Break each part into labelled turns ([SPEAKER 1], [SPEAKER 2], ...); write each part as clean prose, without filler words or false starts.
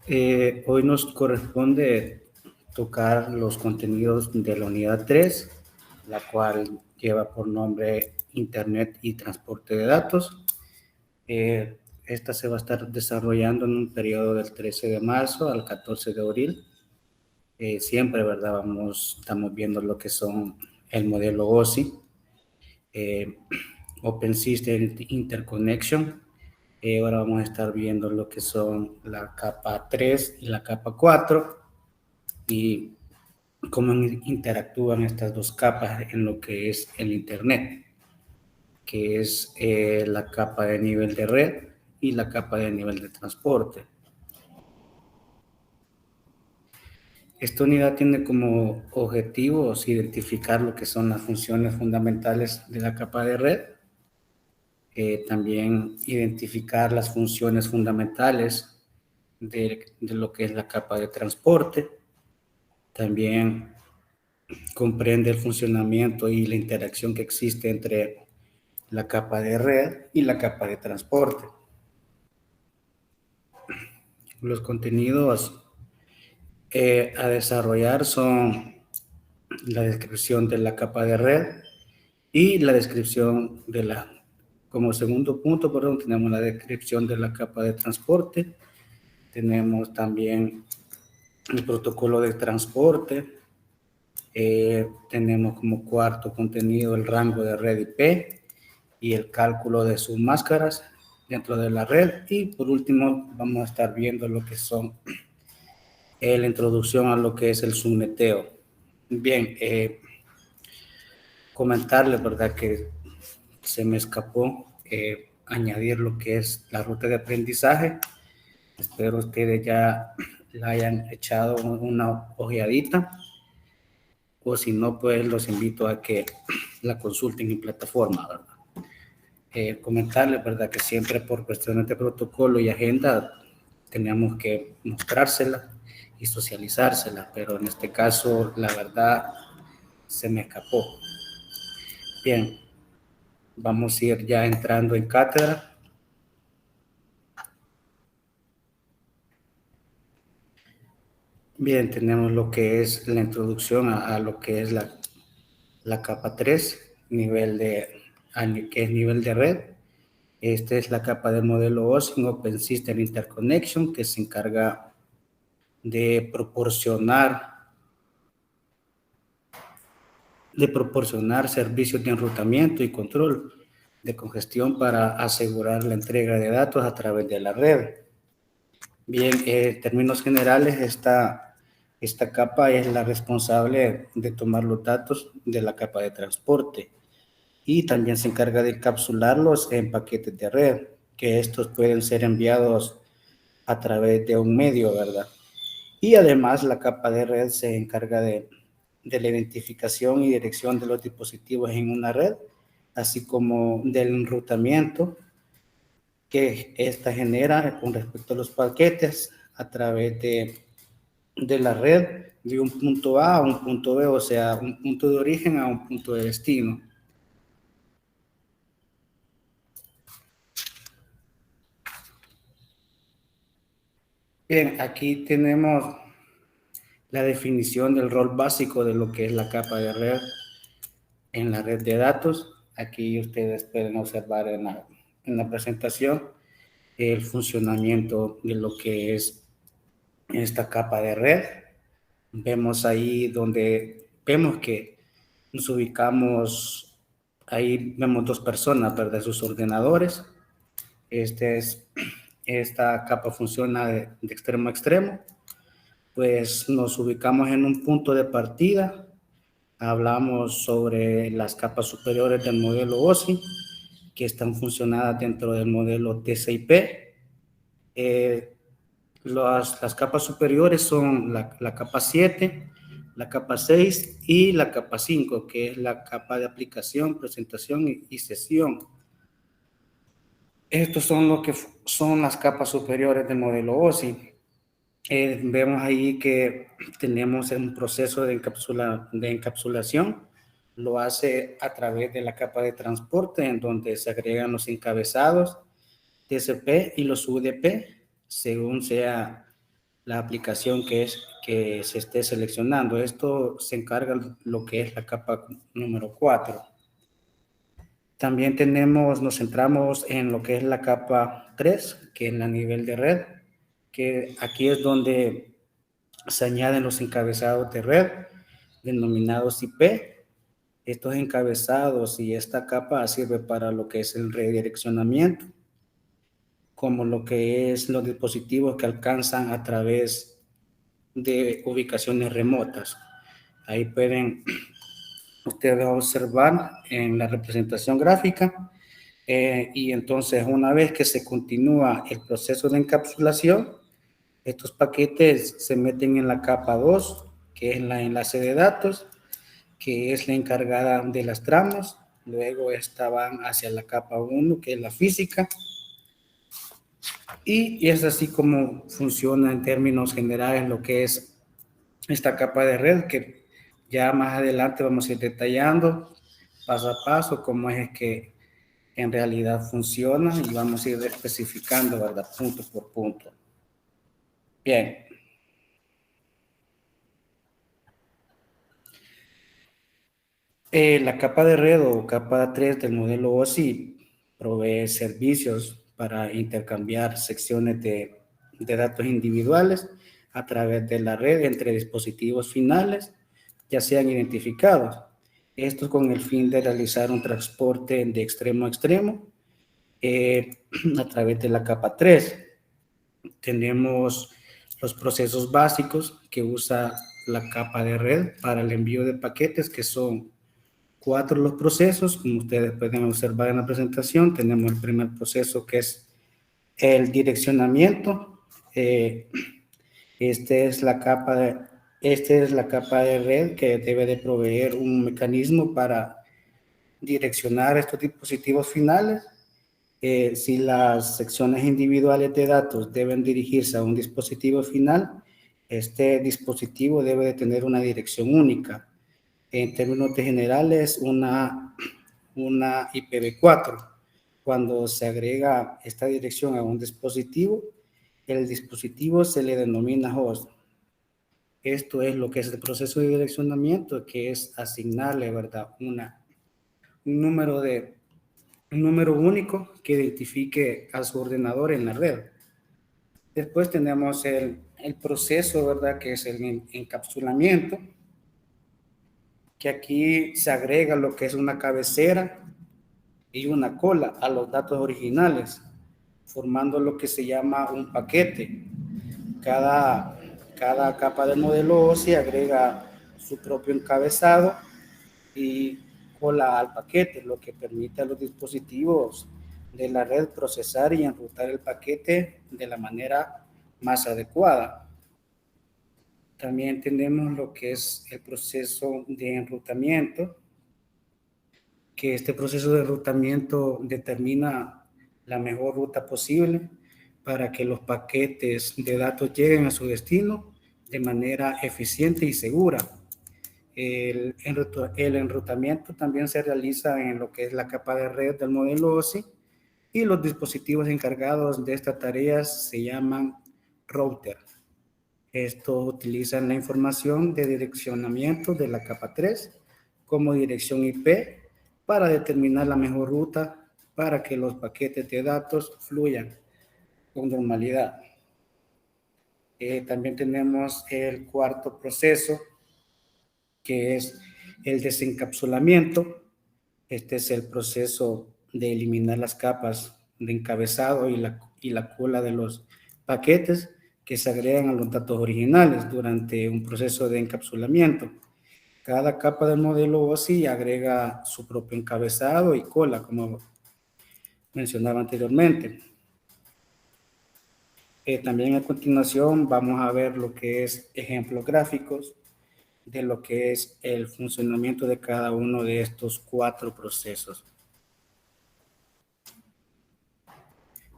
[SPEAKER 1] Hoy nos corresponde tocar los contenidos de la unidad 3, la cual lleva por nombre Internet y Transporte de Datos. Esta se va a estar desarrollando en un periodo del 13 de marzo al 14 de abril. Siempre, ¿verdad? Estamos viendo lo que son el modelo OSI, Open System Interconnection. Ahora vamos a estar viendo lo que son la capa 3 y la capa 4 y cómo interactúan estas dos capas en lo que es el Internet, que es la capa de nivel de red y la capa de nivel de transporte. Esta unidad tiene como objetivos identificar lo que son las funciones fundamentales de la capa de red, también identificar las funciones fundamentales de lo que es la capa de transporte, también comprende el funcionamiento y la interacción que existe entre la capa de red y la capa de transporte. Los contenidos a desarrollar son la descripción de la capa de red y la descripción de como segundo punto, perdón, tenemos la descripción de la capa de transporte, tenemos también el protocolo de transporte, tenemos como cuarto contenido el rango de red IP y el cálculo de sus máscaras dentro de la red, y por último vamos a estar viendo lo que son la introducción a lo que es el subneteo. Bien, comentarles, ¿verdad?, que se me escapó añadir lo que es la ruta de aprendizaje. Espero ustedes ya la hayan echado una ojeadita, o si no, pues los invito a que la consulten en plataforma, ¿verdad? Comentarles, ¿verdad?, que siempre por cuestiones de protocolo y agenda tenemos que mostrársela y socializársela, pero en este caso, la verdad, se me escapó. Bien, vamos a ir ya entrando en cátedra. Bien, tenemos lo que es la introducción a lo que es la capa 3, que es nivel de red. Esta es la capa de modelo OSI, Open System Interconnection, que se encarga de proporcionar servicios de enrutamiento y control de congestión para asegurar la entrega de datos a través de la red. Bien, en términos generales, esta capa es la responsable de tomar los datos de la capa de transporte y también se encarga de encapsularlos en paquetes de red, que estos pueden ser enviados a través de un medio, ¿verdad? Y además la capa de red se encarga de la identificación y dirección de los dispositivos en una red, así como del enrutamiento que esta genera con respecto a los paquetes a través de la red, de un punto A a un punto B, o sea, un punto de origen a un punto de destino. Bien, aquí tenemos la definición del rol básico de lo que es la capa de red en la red de datos. Aquí ustedes pueden observar en la presentación el funcionamiento de lo que es esta capa de red. Vemos ahí donde vemos que nos ubicamos, ahí vemos dos personas, ¿verdad?, sus ordenadores. Esta capa funciona de extremo a extremo. Pues nos ubicamos en un punto de partida. Hablamos sobre las capas superiores del modelo OSI, que están funcionadas dentro del modelo TCP. Las capas superiores son la capa 7, la capa 6 y la capa 5, que es la capa de aplicación, presentación y sesión. Estos son lo que son las capas superiores del modelo OSI. Vemos ahí que tenemos un proceso de encapsulación. Lo hace a través de la capa de transporte, en donde se agregan los encabezados TCP y los UDP, según sea la aplicación que se esté seleccionando. Esto se encarga lo que es la capa número 4. También nos centramos en lo que es la capa 3, que es la nivel de red, que aquí es donde se añaden los encabezados de red, denominados IP. Estos encabezados y esta capa sirve para lo que es el redireccionamiento, como lo que es los dispositivos que alcanzan a través de ubicaciones remotas. Ahí pueden ustedes observar en la representación gráfica. Y entonces, una vez que se continúa el proceso de encapsulación, estos paquetes se meten en la capa 2, que es la enlace de datos, que es la encargada de las tramas. Luego esta van hacia la capa 1, que es la física. Y es así como funciona en términos generales lo que es esta capa de red, que ya más adelante vamos a ir detallando paso a paso cómo es que en realidad funciona y vamos a ir especificando, ¿verdad? Punto por punto. Bien. La capa de red o capa 3 del modelo OSI provee servicios para intercambiar secciones de datos individuales a través de la red entre dispositivos finales, ya sean identificados. Esto con el fin de realizar un transporte de extremo a extremo a través de la capa 3. Tenemos los procesos básicos que usa la capa de red para el envío de paquetes, que son 4 los procesos, como ustedes pueden observar en la presentación. Tenemos el primer proceso, que es el direccionamiento. Este es la capa de red que debe de proveer un mecanismo para direccionar estos dispositivos finales. Si las secciones individuales de datos deben dirigirse a un dispositivo final, este dispositivo debe de tener una dirección única. En términos generales, una IPv4. Cuando se agrega esta dirección a un dispositivo, el dispositivo se le denomina host. Esto es lo que es el proceso de direccionamiento, que es asignarle, ¿verdad?, un número único que identifique a su ordenador en la red. Después tenemos el proceso, ¿verdad?, que es el encapsulamiento, que aquí se agrega lo que es una cabecera y una cola a los datos originales, formando lo que se llama un paquete. Cada capa del modelo OSI agrega su propio encabezado y cola al paquete, lo que permite a los dispositivos de la red procesar y enrutar el paquete de la manera más adecuada. También tenemos lo que es el proceso de enrutamiento, que este proceso de enrutamiento determina la mejor ruta posible para que los paquetes de datos lleguen a su destino de manera eficiente y segura. El enrutamiento también se realiza en lo que es la capa de red del modelo OSI, y los dispositivos encargados de esta tarea se llaman router. Estos utilizan la información de direccionamiento de la capa 3 como dirección IP para determinar la mejor ruta para que los paquetes de datos fluyan con normalidad. También tenemos el cuarto proceso, que es el desencapsulamiento. Este es el proceso de eliminar las capas de encabezado y la cola de los paquetes que se agregan a los datos originales durante un proceso de encapsulamiento. Cada capa del modelo OSI agrega su propio encabezado y cola, como mencionaba anteriormente. También a continuación vamos a ver lo que es ejemplos gráficos de lo que es el funcionamiento de cada uno de estos 4 procesos.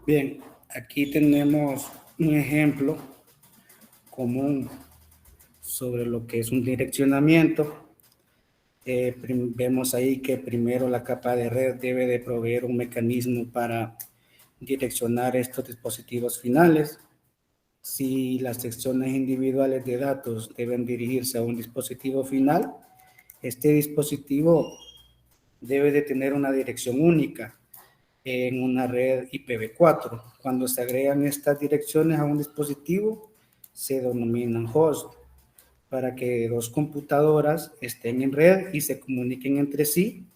[SPEAKER 1] Bien, aquí tenemos un ejemplo común sobre lo que es un direccionamiento. Vemos ahí que primero la capa de red debe de proveer un mecanismo para direccionar estos dispositivos finales. Si las secciones individuales de datos deben dirigirse a un dispositivo final, este dispositivo debe de tener una dirección única en una red IPv4. Cuando se agregan estas direcciones a un dispositivo, se denominan host, para que dos computadoras estén en red y se comuniquen entre sí.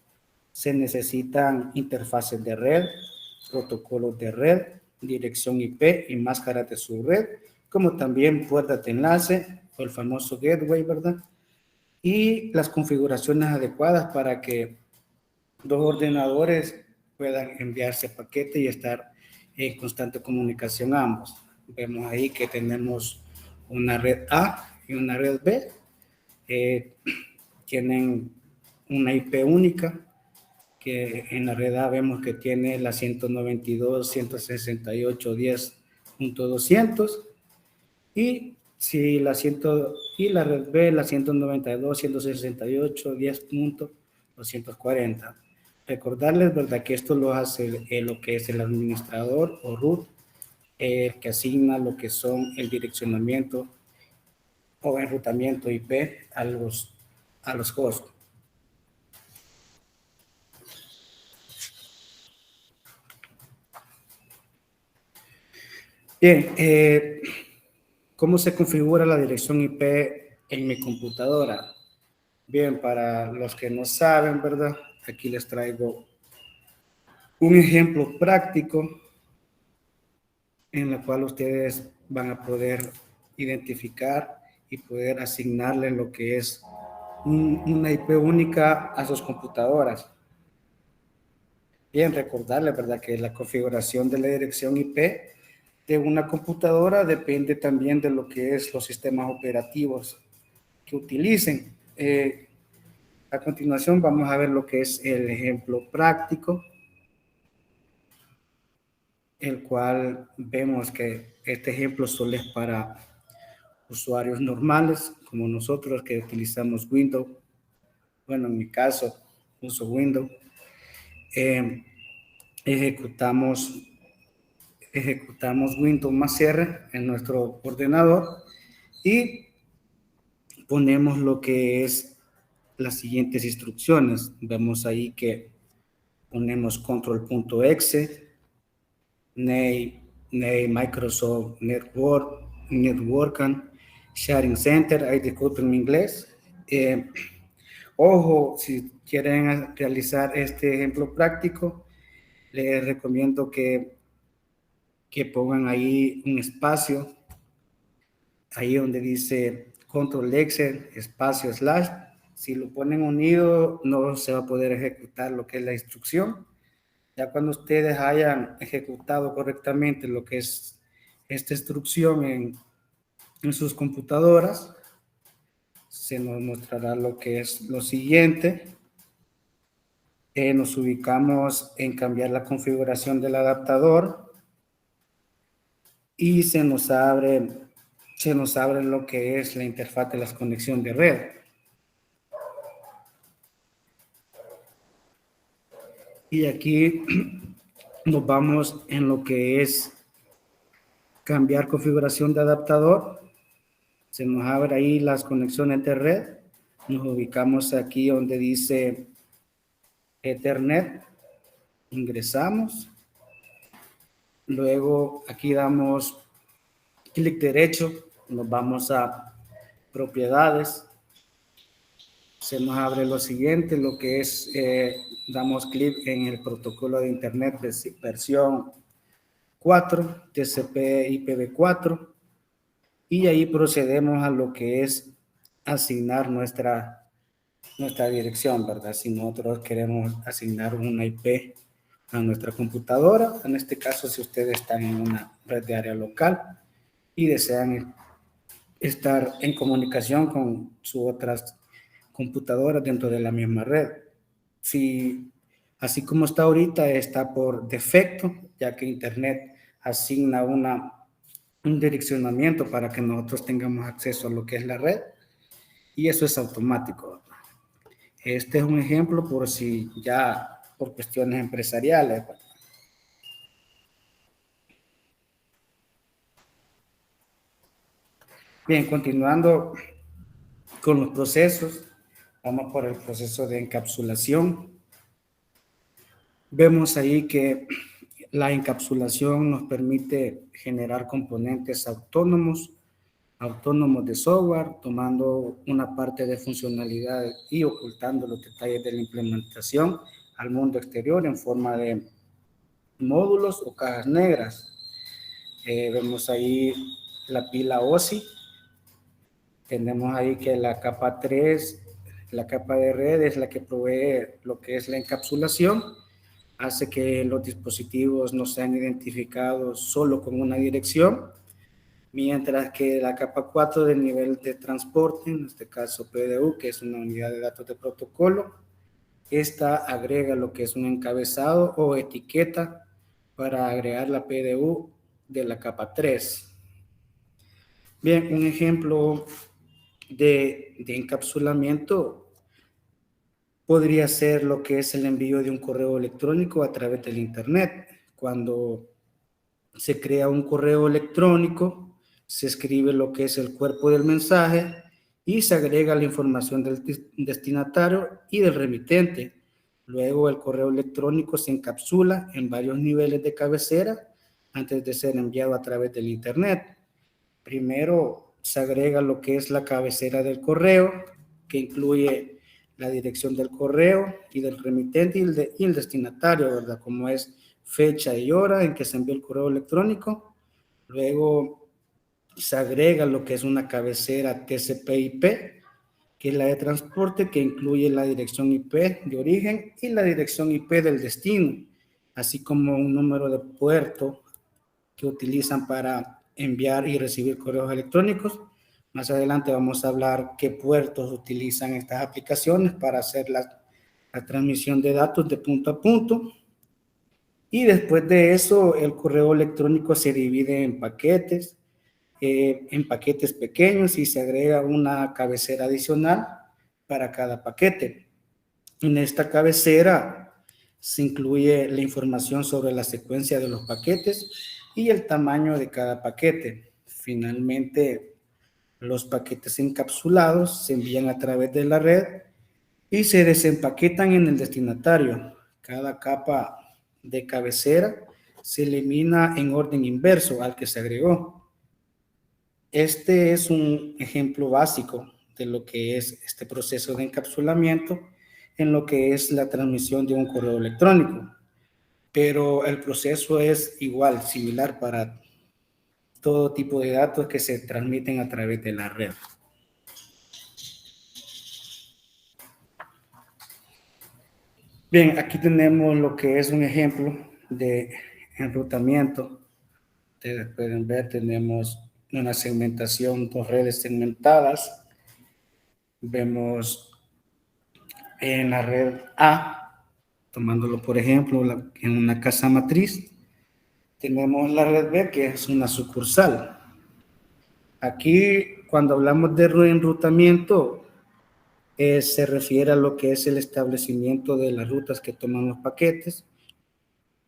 [SPEAKER 1] Se necesitan interfaces de red, protocolos de red, dirección IP y máscaras de subred, como también puertas de enlace o el famoso gateway, ¿verdad? Y las configuraciones adecuadas para que dos ordenadores puedan enviarse paquete y estar en constante comunicación ambos. Vemos ahí que tenemos una red A y una red B. Tienen una IP única, que en la red A vemos que tiene la 192.168.10.200 y si la y la red B la 192.168.10.240. Recordarles, verdad, que esto lo hace lo que es el administrador o root, que asigna lo que son el direccionamiento o enrutamiento IP a los hosts. Bien, ¿cómo se configura la dirección IP en mi computadora? Bien, para los que no saben, ¿verdad? Aquí les traigo un ejemplo práctico en el cual ustedes van a poder identificar y poder asignarle lo que es una IP única a sus computadoras. Bien, recordarles, ¿verdad?, que la configuración de la dirección IP de una computadora depende también de lo que es los sistemas operativos que utilicen. A continuación vamos a ver lo que es el ejemplo práctico, el cual vemos que este ejemplo solo es para usuarios normales, como nosotros que utilizamos Windows. Bueno, en mi caso, uso Windows. Eh, ejecutamos, ejecutamos Windows más R en nuestro ordenador y ponemos lo que es las siguientes instrucciones. Vemos ahí que ponemos control.exe, name Microsoft Network, Sharing Center. Ahí disculpen mi inglés. Ojo, si quieren realizar este ejemplo práctico, les recomiendo que pongan ahí un espacio, ahí donde dice control Excel, espacio slash. Si lo ponen unido, no se va a poder ejecutar lo que es la instrucción. Ya cuando ustedes hayan ejecutado correctamente lo que es esta instrucción en sus computadoras, se nos mostrará lo que es lo siguiente. Nos ubicamos en cambiar la configuración del adaptador y se nos abre lo que es la interfaz de la conexión de red. Y aquí nos vamos en lo que es cambiar configuración de adaptador. Se nos abre ahí las conexiones de red. Nos ubicamos aquí donde dice Ethernet. Ingresamos. Luego aquí damos clic derecho. Nos vamos a propiedades. Se nos abre lo siguiente, lo que es, damos clic en el protocolo de Internet versión 4, TCP IPv4, y ahí procedemos a lo que es asignar nuestra dirección, ¿verdad? Si nosotros queremos asignar una IP a nuestra computadora, en este caso si ustedes están en una red de área local y desean estar en comunicación con sus otras computadoras dentro de la misma red. Si así como está ahorita, está por defecto, ya que Internet asigna un direccionamiento para que nosotros tengamos acceso a lo que es la red, y eso es automático. Este es un ejemplo por si ya por cuestiones empresariales. Bien, continuando con los procesos, vamos por el proceso de encapsulación. Vemos ahí que la encapsulación nos permite generar componentes autónomos de software, tomando una parte de funcionalidad y ocultando los detalles de la implementación al mundo exterior en forma de módulos o cajas negras. Vemos ahí la pila OSI. Tenemos ahí que la capa 3, la capa de red es la que provee lo que es la encapsulación, hace que los dispositivos no sean identificados solo con una dirección, mientras que la capa 4 del nivel de transporte, en este caso PDU, que es una unidad de datos de protocolo, esta agrega lo que es un encabezado o etiqueta para agregar la PDU de la capa 3. Bien, un ejemplo de encapsulamiento podría ser lo que es el envío de un correo electrónico a través del Internet. Cuando se crea un correo electrónico, se escribe lo que es el cuerpo del mensaje y se agrega la información del destinatario y del remitente. Luego el correo electrónico se encapsula en varios niveles de cabecera antes de ser enviado a través del Internet. Primero se agrega lo que es la cabecera del correo, que incluye la dirección del correo y del remitente y el destinatario, ¿verdad? Como es fecha y hora en que se envió el correo electrónico. Luego se agrega lo que es una cabecera TCP/IP, que es la de transporte, que incluye la dirección IP de origen y la dirección IP del destino, así como un número de puerto que utilizan para enviar y recibir correos electrónicos. Más adelante vamos a hablar qué puertos utilizan estas aplicaciones para hacer la transmisión de datos de punto a punto. Y después de eso, el correo electrónico se divide en paquetes pequeños y se agrega una cabecera adicional para cada paquete. En esta cabecera se incluye la información sobre la secuencia de los paquetes y el tamaño de cada paquete. Finalmente, los paquetes encapsulados se envían a través de la red y se desempaquetan en el destinatario. Cada capa de cabecera se elimina en orden inverso al que se agregó. Este es un ejemplo básico de lo que es este proceso de encapsulamiento en lo que es la transmisión de un correo electrónico. Pero el proceso es igual, similar para todo tipo de datos que se transmiten a través de la red. Bien, aquí tenemos lo que es un ejemplo de enrutamiento. Ustedes pueden ver, tenemos una segmentación, dos redes segmentadas. Vemos en la red A, tomándolo por ejemplo, en una casa matriz, tenemos la red B, que es una sucursal. Aquí, cuando hablamos de enrutamiento, se refiere a lo que es el establecimiento de las rutas que toman los paquetes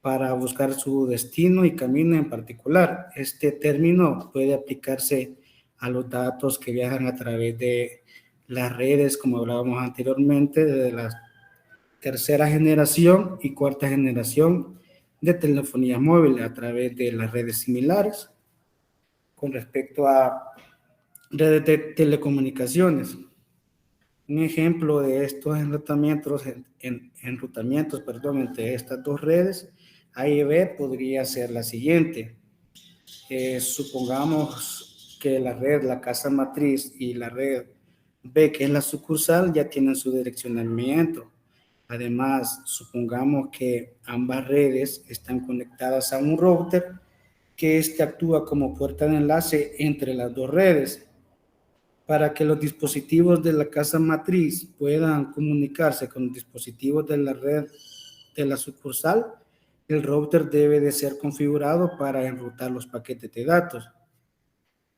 [SPEAKER 1] para buscar su destino y camino en particular. Este término puede aplicarse a los datos que viajan a través de las redes, como hablábamos anteriormente, de la tercera generación y cuarta generación de telefonía móvil a través de las redes similares con respecto a redes de telecomunicaciones. Un ejemplo de estos enrutamientos, entre estas dos redes A y B podría ser la siguiente. Supongamos que la casa matriz y la red B, que es la sucursal, ya tienen su direccionamiento. Además, supongamos que ambas redes están conectadas a un router que actúa como puerta de enlace entre las dos redes. Para que los dispositivos de la casa matriz puedan comunicarse con los dispositivos de la red de la sucursal, el router debe de ser configurado para enrutar los paquetes de datos.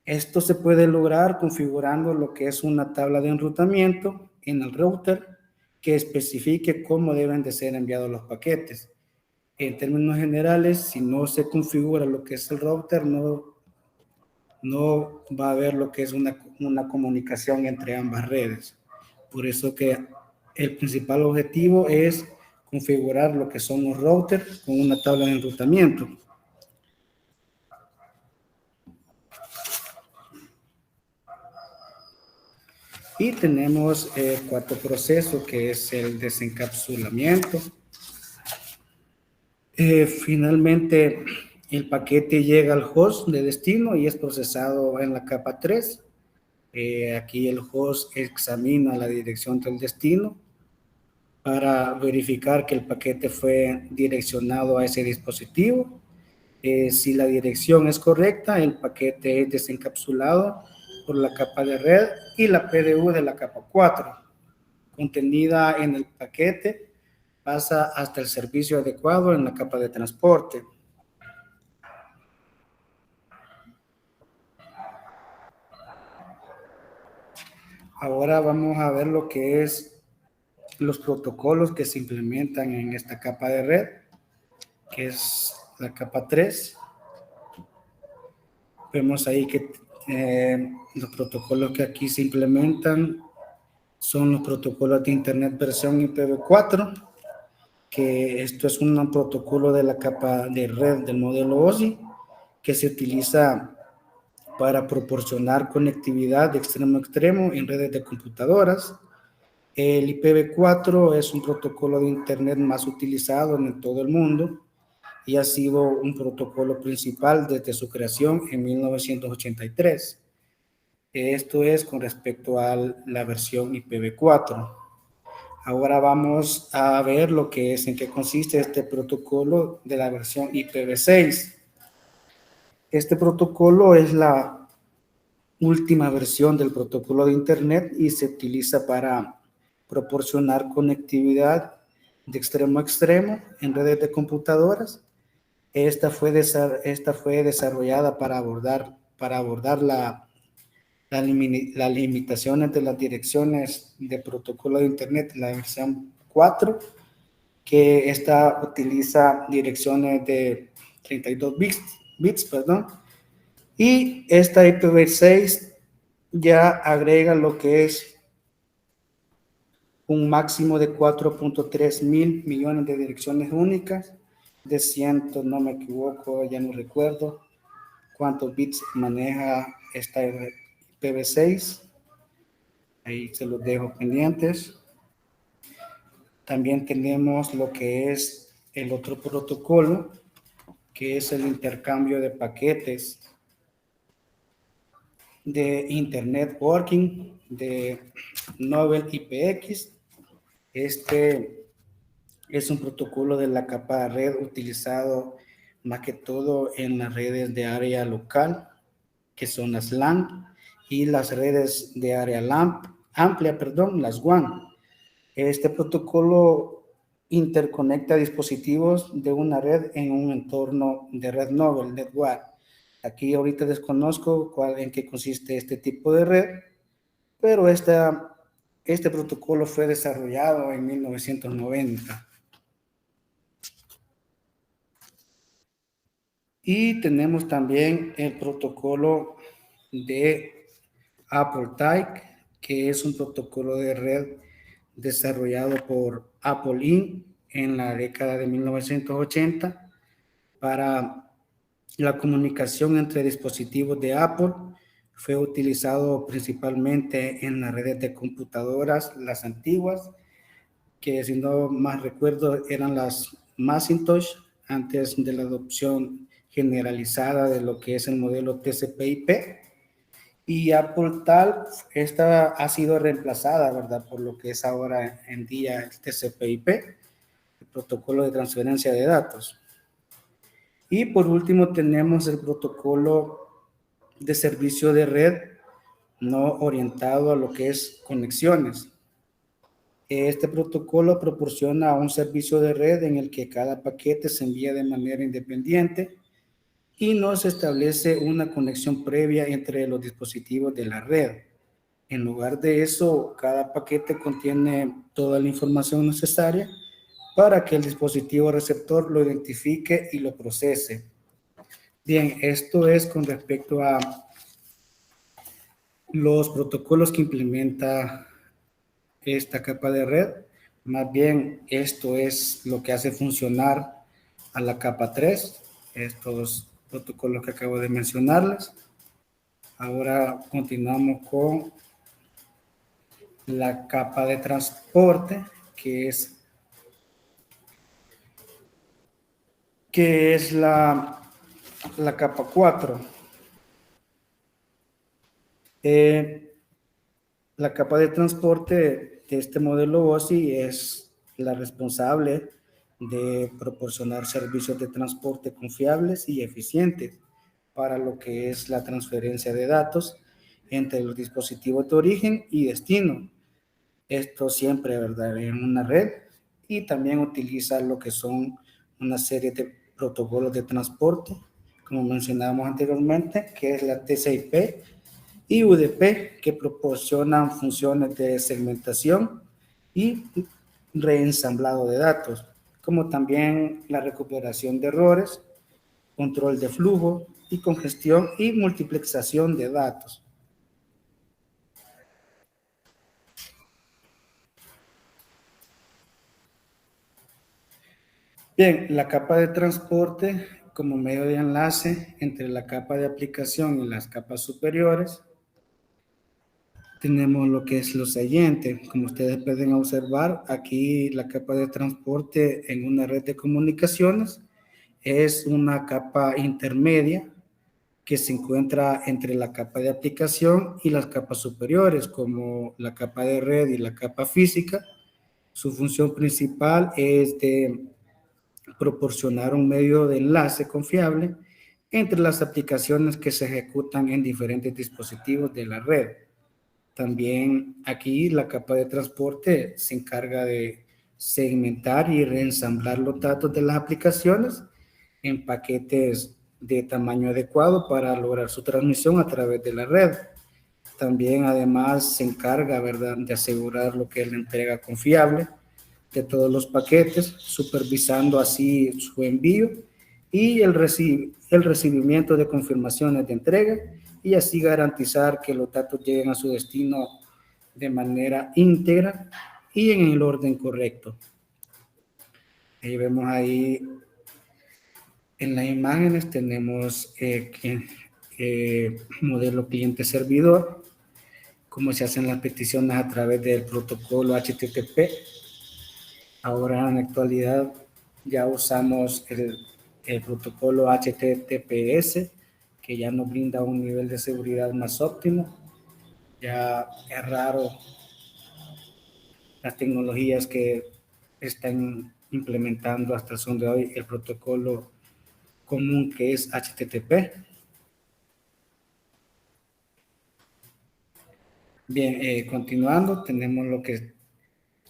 [SPEAKER 1] Esto se puede lograr configurando lo que es una tabla de enrutamiento en el router que especifique cómo deben de ser enviados los paquetes. En términos generales, si no se configura lo que es el router, no va a haber lo que es una comunicación entre ambas redes. Por eso que el principal objetivo es configurar lo que son los routers con una tabla de enrutamiento. Y tenemos el cuarto proceso, que es el desencapsulamiento. Finalmente, el paquete llega al host de destino y es procesado en la capa 3. Aquí el host examina la dirección del destino para verificar que el paquete fue direccionado a ese dispositivo. Si la dirección es correcta, el paquete es desencapsulado por la capa de red y la PDU de la capa 4, contenida en el paquete, pasa hasta el servicio adecuado en la capa de transporte. Ahora vamos a ver lo que es los protocolos que se implementan en esta capa de red, que es la capa 3. Vemos ahí que los protocolos que aquí se implementan son los protocolos de Internet versión IPv4, que esto es un protocolo de la capa de red del modelo OSI, que se utiliza para proporcionar conectividad de extremo a extremo en redes de computadoras. El IPv4 es un protocolo de Internet más utilizado en todo el mundo y ha sido un protocolo principal desde su creación en 1983. Esto es con respecto a la versión IPv4. Ahora vamos a ver lo que es, en qué consiste este protocolo de la versión IPv6. Este protocolo es la última versión del protocolo de Internet y se utiliza para proporcionar conectividad de extremo a extremo en redes de computadoras. Esta fue desarrollada para abordar las limitaciones de las direcciones de protocolo de Internet, la versión 4, que esta utiliza direcciones de 32 bits, y esta IPv6 ya agrega lo que es un máximo de 4.3 mil millones de direcciones únicas, de 100, no me equivoco, ya no recuerdo cuántos bits maneja esta IPv6. Ahí se los dejo pendientes. También tenemos lo que es el otro protocolo, que es el intercambio de paquetes de Internet Working de Novel IPX. Este es un protocolo de la capa de red utilizado más que todo en las redes de área local, que son las LAN, y las redes de área amplia, las WAN. Este protocolo interconecta dispositivos de una red en un entorno de red Novel Network. Aquí ahorita desconozco en qué consiste este tipo de red, pero este protocolo fue desarrollado en 1990. Y tenemos también el protocolo de AppleTalk, que es un protocolo de red desarrollado por Apple Inc. en la década de 1980 para la comunicación entre dispositivos de Apple. Fue utilizado principalmente en las redes de computadoras, las antiguas, que si no más recuerdo eran las Macintosh, antes de la adopción generalizada de lo que es el modelo TCP/IP. Y Apple Talk, esta ha sido reemplazada, ¿verdad?, por lo que es ahora en día el TCP/IP, el protocolo de transferencia de datos. Y por último tenemos el protocolo de servicio de red no orientado a lo que es conexiones. Este protocolo proporciona un servicio de red en el que cada paquete se envía de manera independiente y no se establece una conexión previa entre los dispositivos de la red. En lugar de eso, cada paquete contiene toda la información necesaria para que el dispositivo receptor lo identifique y lo procese. Bien, esto es con respecto a Los protocolos que implementa esta capa de red, más bien esto es lo que hace funcionar a la capa 3, estos protocolos que acabo de mencionarles. Ahora continuamos con la capa de transporte, que es la capa 4. La capa de transporte de este modelo OSI es la responsable de proporcionar servicios de transporte confiables y eficientes para lo que es la transferencia de datos entre los dispositivos de origen y destino. Esto siempre, ¿verdad?, en una red, y también utiliza lo que son una serie de protocolos de transporte, como mencionábamos anteriormente, que es la TCP y UDP, que proporcionan funciones de segmentación y reensamblado de datos, como también la recuperación de errores, control de flujo y congestión y multiplexación de datos. Bien, la capa de transporte como medio de enlace entre la capa de aplicación y las capas superiores. Tenemos lo que es lo siguiente. Como ustedes pueden observar, aquí la capa de transporte en una red de comunicaciones es una capa intermedia que se encuentra entre la capa de aplicación y las capas superiores, como la capa de red y la capa física. Su función principal es de proporcionar un medio de enlace confiable entre las aplicaciones que se ejecutan en diferentes dispositivos de la red. También aquí la capa de transporte se encarga de segmentar y reensamblar los datos de las aplicaciones en paquetes de tamaño adecuado para lograr su transmisión a través de la red. También además se encarga, ¿verdad?, de asegurar lo que es la entrega confiable de todos los paquetes, supervisando así su envío y el recibimiento de confirmaciones de entrega, y así garantizar que los datos lleguen a su destino de manera íntegra y en el orden correcto. Ahí vemos ahí en las imágenes tenemos modelo cliente-servidor, cómo se hacen las peticiones a través del protocolo HTTP. Ahora en la actualidad ya usamos el protocolo HTTPS, que ya nos brinda un nivel de seguridad más óptimo. Ya es raro las tecnologías que están implementando hasta el son de hoy el protocolo común que es HTTP. Bien, continuando, tenemos lo que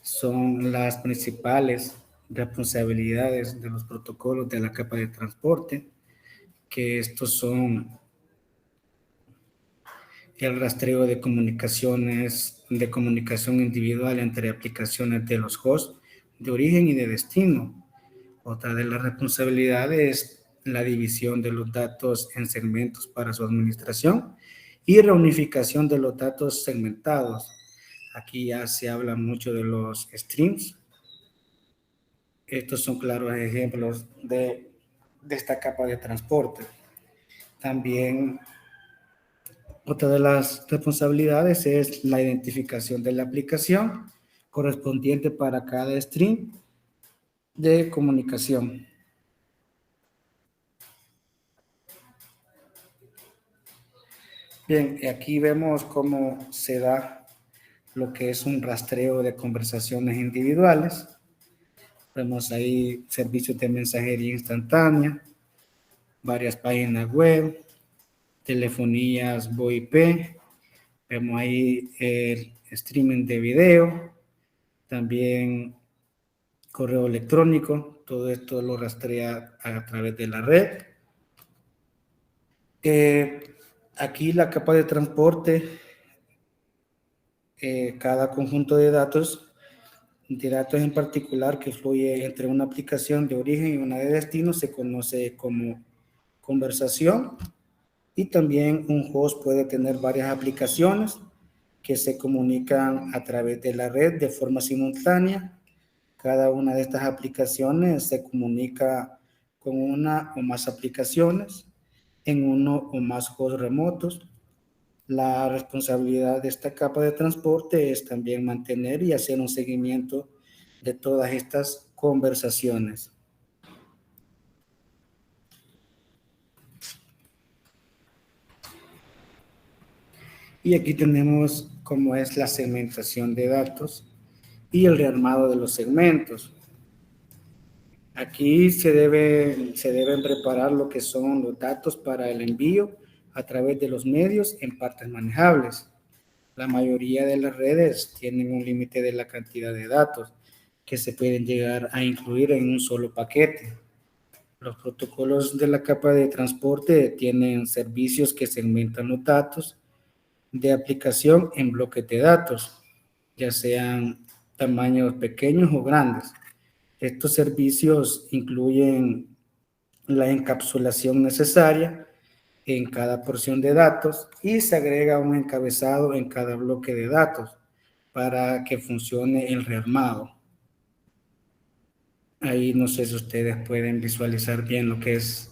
[SPEAKER 1] son las principales responsabilidades de los protocolos de la capa de transporte, que estos son el rastreo de comunicaciones, de comunicación individual entre aplicaciones de los hosts de origen y de destino. Otra de las responsabilidades es la división de los datos en segmentos para su administración y reunificación de los datos segmentados. Aquí ya se habla mucho de los streams. Estos son claros ejemplos de esta capa de transporte. También otra de las responsabilidades es la identificación de la aplicación correspondiente para cada stream de comunicación. Bien, aquí vemos cómo se da lo que es un rastreo de conversaciones individuales. Vemos ahí servicios de mensajería instantánea, varias páginas web, telefonías VoIP, vemos ahí el streaming de video, también correo electrónico, todo esto lo rastrea a través de la red. Aquí la capa de transporte, cada conjunto de datos en particular que fluye entre una aplicación de origen y una de destino se conoce como conversación. Y también un host puede tener varias aplicaciones que se comunican a través de la red de forma simultánea. Cada una de estas aplicaciones se comunica con una o más aplicaciones en uno o más hosts remotos. La responsabilidad de esta capa de transporte es también mantener y hacer un seguimiento de todas estas conversaciones. Y aquí tenemos cómo es la segmentación de datos y el rearmado de los segmentos. Aquí se deben preparar lo que son los datos para el envío a través de los medios en partes manejables. La mayoría de las redes tienen un límite de la cantidad de datos que se pueden llegar a incluir en un solo paquete. Los protocolos de la capa de transporte tienen servicios que segmentan los datos de aplicación en bloques de datos, ya sean tamaños pequeños o grandes. Estos servicios incluyen la encapsulación necesaria en cada porción de datos y se agrega un encabezado en cada bloque de datos para que funcione el rearmado. Ahí no sé si ustedes pueden visualizar bien lo que es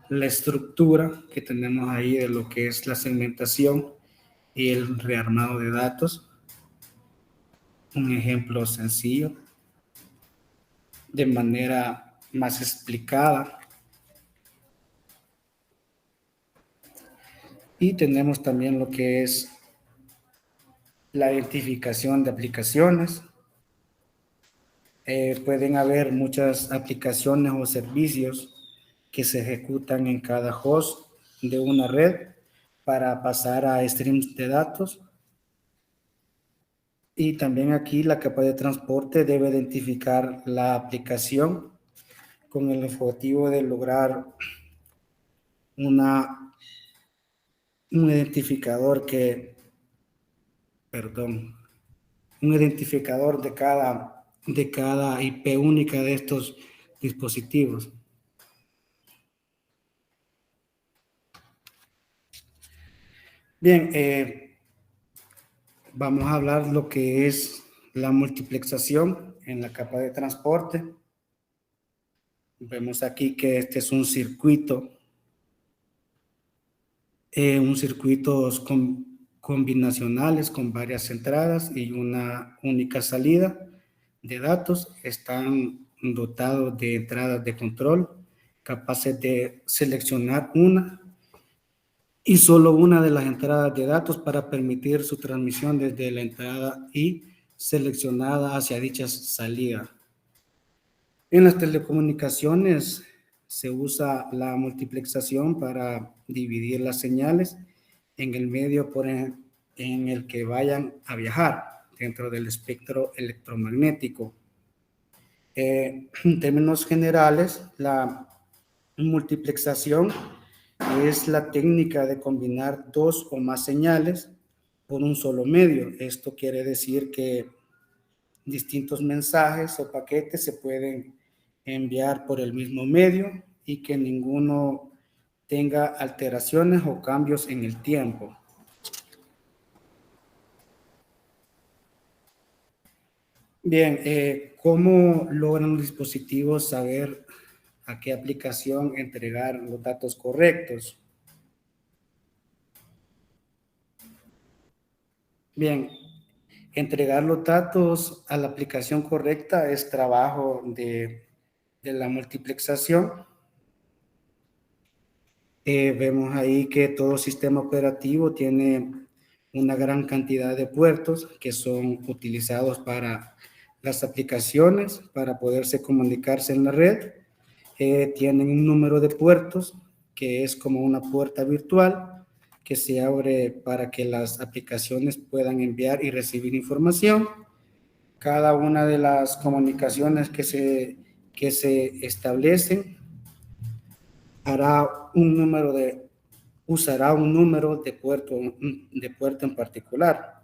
[SPEAKER 1] la estructura que tenemos ahí de lo que es la segmentación y el rearmado de datos. Un ejemplo sencillo de manera más explicada. Y tenemos también lo que es la identificación de aplicaciones. Pueden haber muchas aplicaciones o servicios que se ejecutan en cada host de una red para pasar a streams de datos. Y también aquí la capa de transporte debe identificar la aplicación con el objetivo de lograr un identificador un identificador de cada IP única de estos dispositivos. Bien, vamos a hablar lo que es la multiplexación en la capa de transporte. Vemos aquí que este es un circuito combinacionales con varias entradas y una única salida de datos. Están dotados de entradas de control capaces de seleccionar una y solo una de las entradas de datos para permitir su transmisión desde la entrada y seleccionada hacia dicha salida. En las telecomunicaciones se usa la multiplexación para dividir las señales en el medio en el que vayan a viajar dentro del espectro electromagnético. En términos generales, la multiplexación es la técnica de combinar dos o más señales por un solo medio. Esto quiere decir que distintos mensajes o paquetes se pueden enviar por el mismo medio y que ninguno tenga alteraciones o cambios en el tiempo. Bien, ¿cómo logran los dispositivos saber a qué aplicación entregar los datos correctos? Bien, entregar los datos a la aplicación correcta es trabajo de la multiplexación. Vemos ahí que todo sistema operativo tiene una gran cantidad de puertos que son utilizados para las aplicaciones, para poderse comunicarse en la red. Tienen un número de puertos que es como una puerta virtual que se abre para que las aplicaciones puedan enviar y recibir información. Cada una de las comunicaciones que se establecen usará un número de puerto en particular.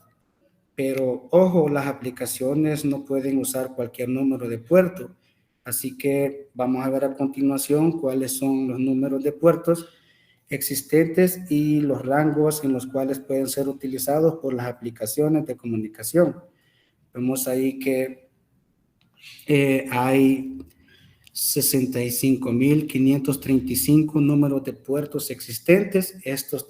[SPEAKER 1] Pero ojo, las aplicaciones no pueden usar cualquier número de puerto. Así que vamos a ver a continuación cuáles son los números de puertos existentes y los rangos en los cuales pueden ser utilizados por las aplicaciones de comunicación. Vemos ahí que hay 65.535 números de puertos existentes. Estos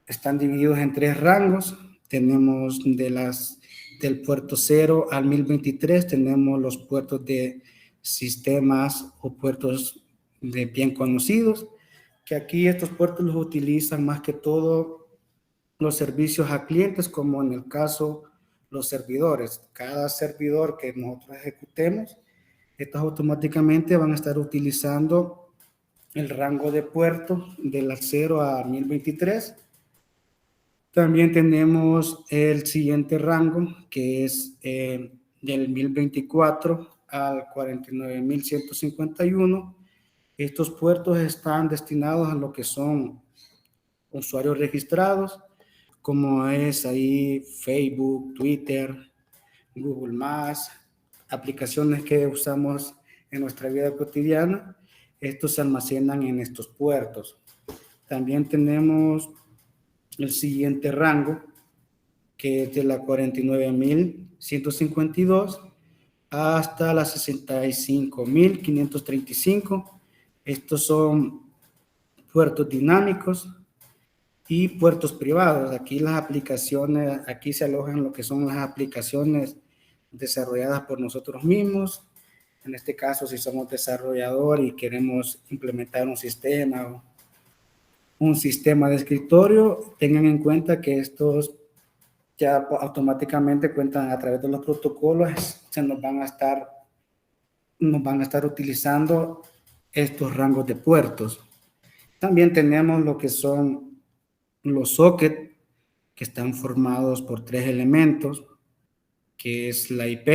[SPEAKER 1] están divididos en 3 rangos. Tenemos del puerto 0 al 1023, tenemos los puertos de sistemas o puertos de bien conocidos, que aquí estos puertos los utilizan más que todo los servicios a clientes, como en el caso los servidores. Cada servidor que nosotros ejecutemos, estos automáticamente van a estar utilizando el rango de puerto del 0 a 1023. También tenemos el siguiente rango, que es del 1024 al 49.151. Estos puertos están destinados a lo que son usuarios registrados, como es ahí Facebook, Twitter, Google+, aplicaciones que usamos en nuestra vida cotidiana. Estos se almacenan en estos puertos. También tenemos el siguiente rango, que es de la 49.152 hasta la 65.535. Estos son puertos dinámicos y puertos privados. Aquí las aplicaciones, aquí se alojan lo que son las aplicaciones desarrolladas por nosotros mismos. En este caso, si somos desarrollador y queremos implementar un sistema de escritorio, tengan en cuenta que estos ya automáticamente cuentan a través de los protocolos, nos van a estar utilizando estos rangos de puertos. También tenemos lo que son los sockets, que están formados por 3 elementos, que es la IP.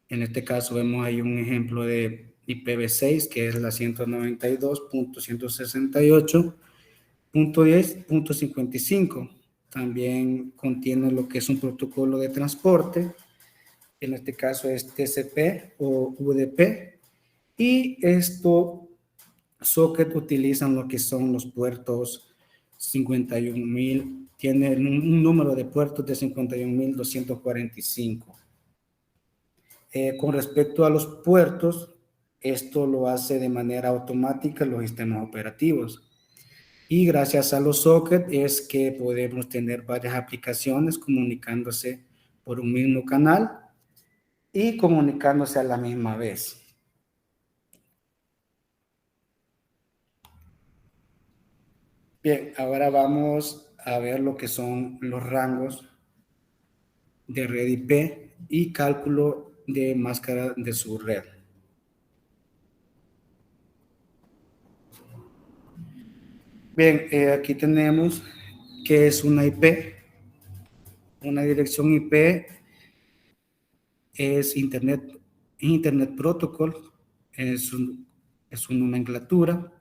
[SPEAKER 1] En este caso vemos ahí un ejemplo de IPv6, que es la 192.168.10.55. También contiene lo que es un protocolo de transporte, en este caso es TCP o UDP, y estos sockets utilizan lo que son los puertos 51.000, tienen un número de puertos de 51.245. Con respecto a los puertos, esto lo hace de manera automática los sistemas operativos. Y gracias a los sockets es que podemos tener varias aplicaciones comunicándose por un mismo canal y comunicándose a la misma vez. Bien, ahora vamos a ver lo que son los rangos de red IP y cálculo de máscara de su red. Bien, aquí tenemos que es una IP. Una dirección IP es Internet Protocol, es su nomenclatura,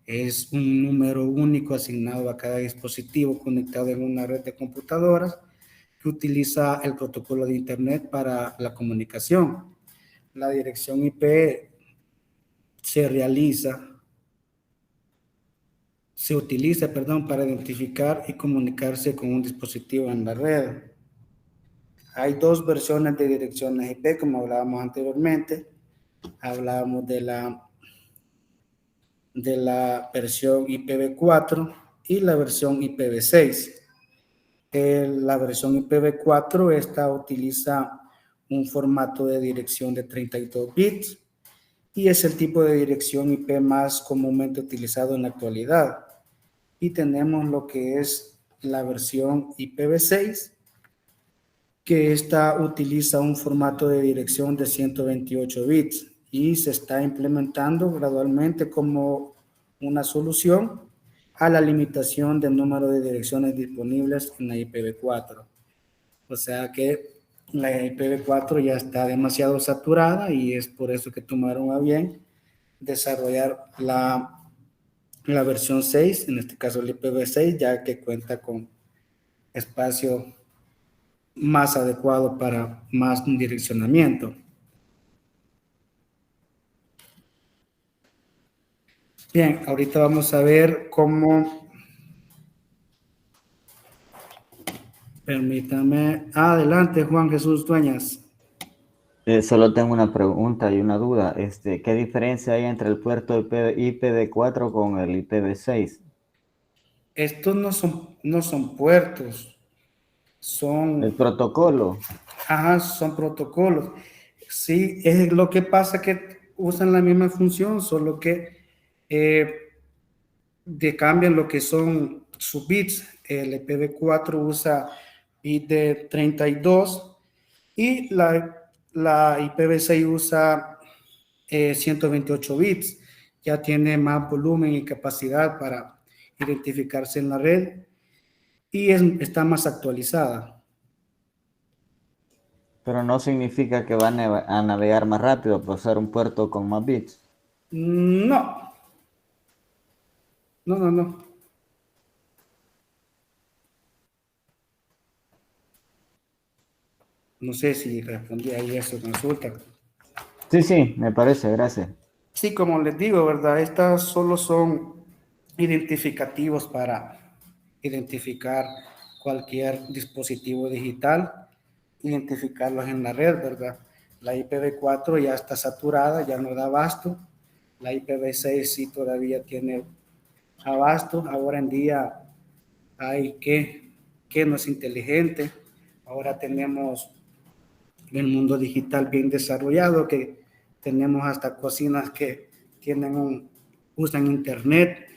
[SPEAKER 1] es un número único asignado a cada dispositivo conectado en una red de computadoras que utiliza el protocolo de Internet para la comunicación. La dirección IP se utiliza para identificar y comunicarse con un dispositivo en la red. Hay 2 versiones de direcciones IP, como hablábamos anteriormente. Hablábamos de la versión IPv4 y la versión IPv6. La versión IPv4, esta utiliza un formato de dirección de 32 bits y es el tipo de dirección IP más comúnmente utilizado en la actualidad. Y tenemos lo que es la versión IPv6, que esta utiliza un formato de dirección de 128 bits y se está implementando gradualmente como una solución a la limitación del número de direcciones disponibles en la IPv4. O sea que la IPv4 ya está demasiado saturada y es por eso que tomaron a bien desarrollar la versión 6, en este caso el IPv6, ya que cuenta con espacio más adecuado para más direccionamiento. Bien, ahorita vamos a ver cómo, permítame, adelante Juan Jesús Dueñas.
[SPEAKER 2] Solo tengo una pregunta y una duda. ¿Qué diferencia hay entre el puerto IPv4 con el IPv6?
[SPEAKER 1] Estos no son puertos,
[SPEAKER 2] El
[SPEAKER 1] son,
[SPEAKER 2] protocolo,
[SPEAKER 1] son protocolos. Sí, es lo que pasa que usan la misma función, solo que eh, cambian lo que son sus bits. El IPv4 usa bit de 32 y la IPv6 usa 128 bits. Ya tiene más volumen y capacidad para identificarse en la red y está más actualizada.
[SPEAKER 2] pero no significa que va a navegar más rápido por ser un puerto con más bits.
[SPEAKER 1] No, no, no, no. No sé si respondí ahí a su consulta.
[SPEAKER 2] Sí, sí, me parece, gracias.
[SPEAKER 1] Sí, como les digo, ¿verdad? Estas solo son identificativos para identificar cualquier dispositivo digital, identificarlos en la red, ¿verdad? La IPv4 ya está saturada, ya no da abasto. La IPv6 sí todavía tiene abasto. Ahora en día hay que no es inteligente. Ahora tenemos el mundo digital bien desarrollado, que tenemos hasta cocinas que usan internet,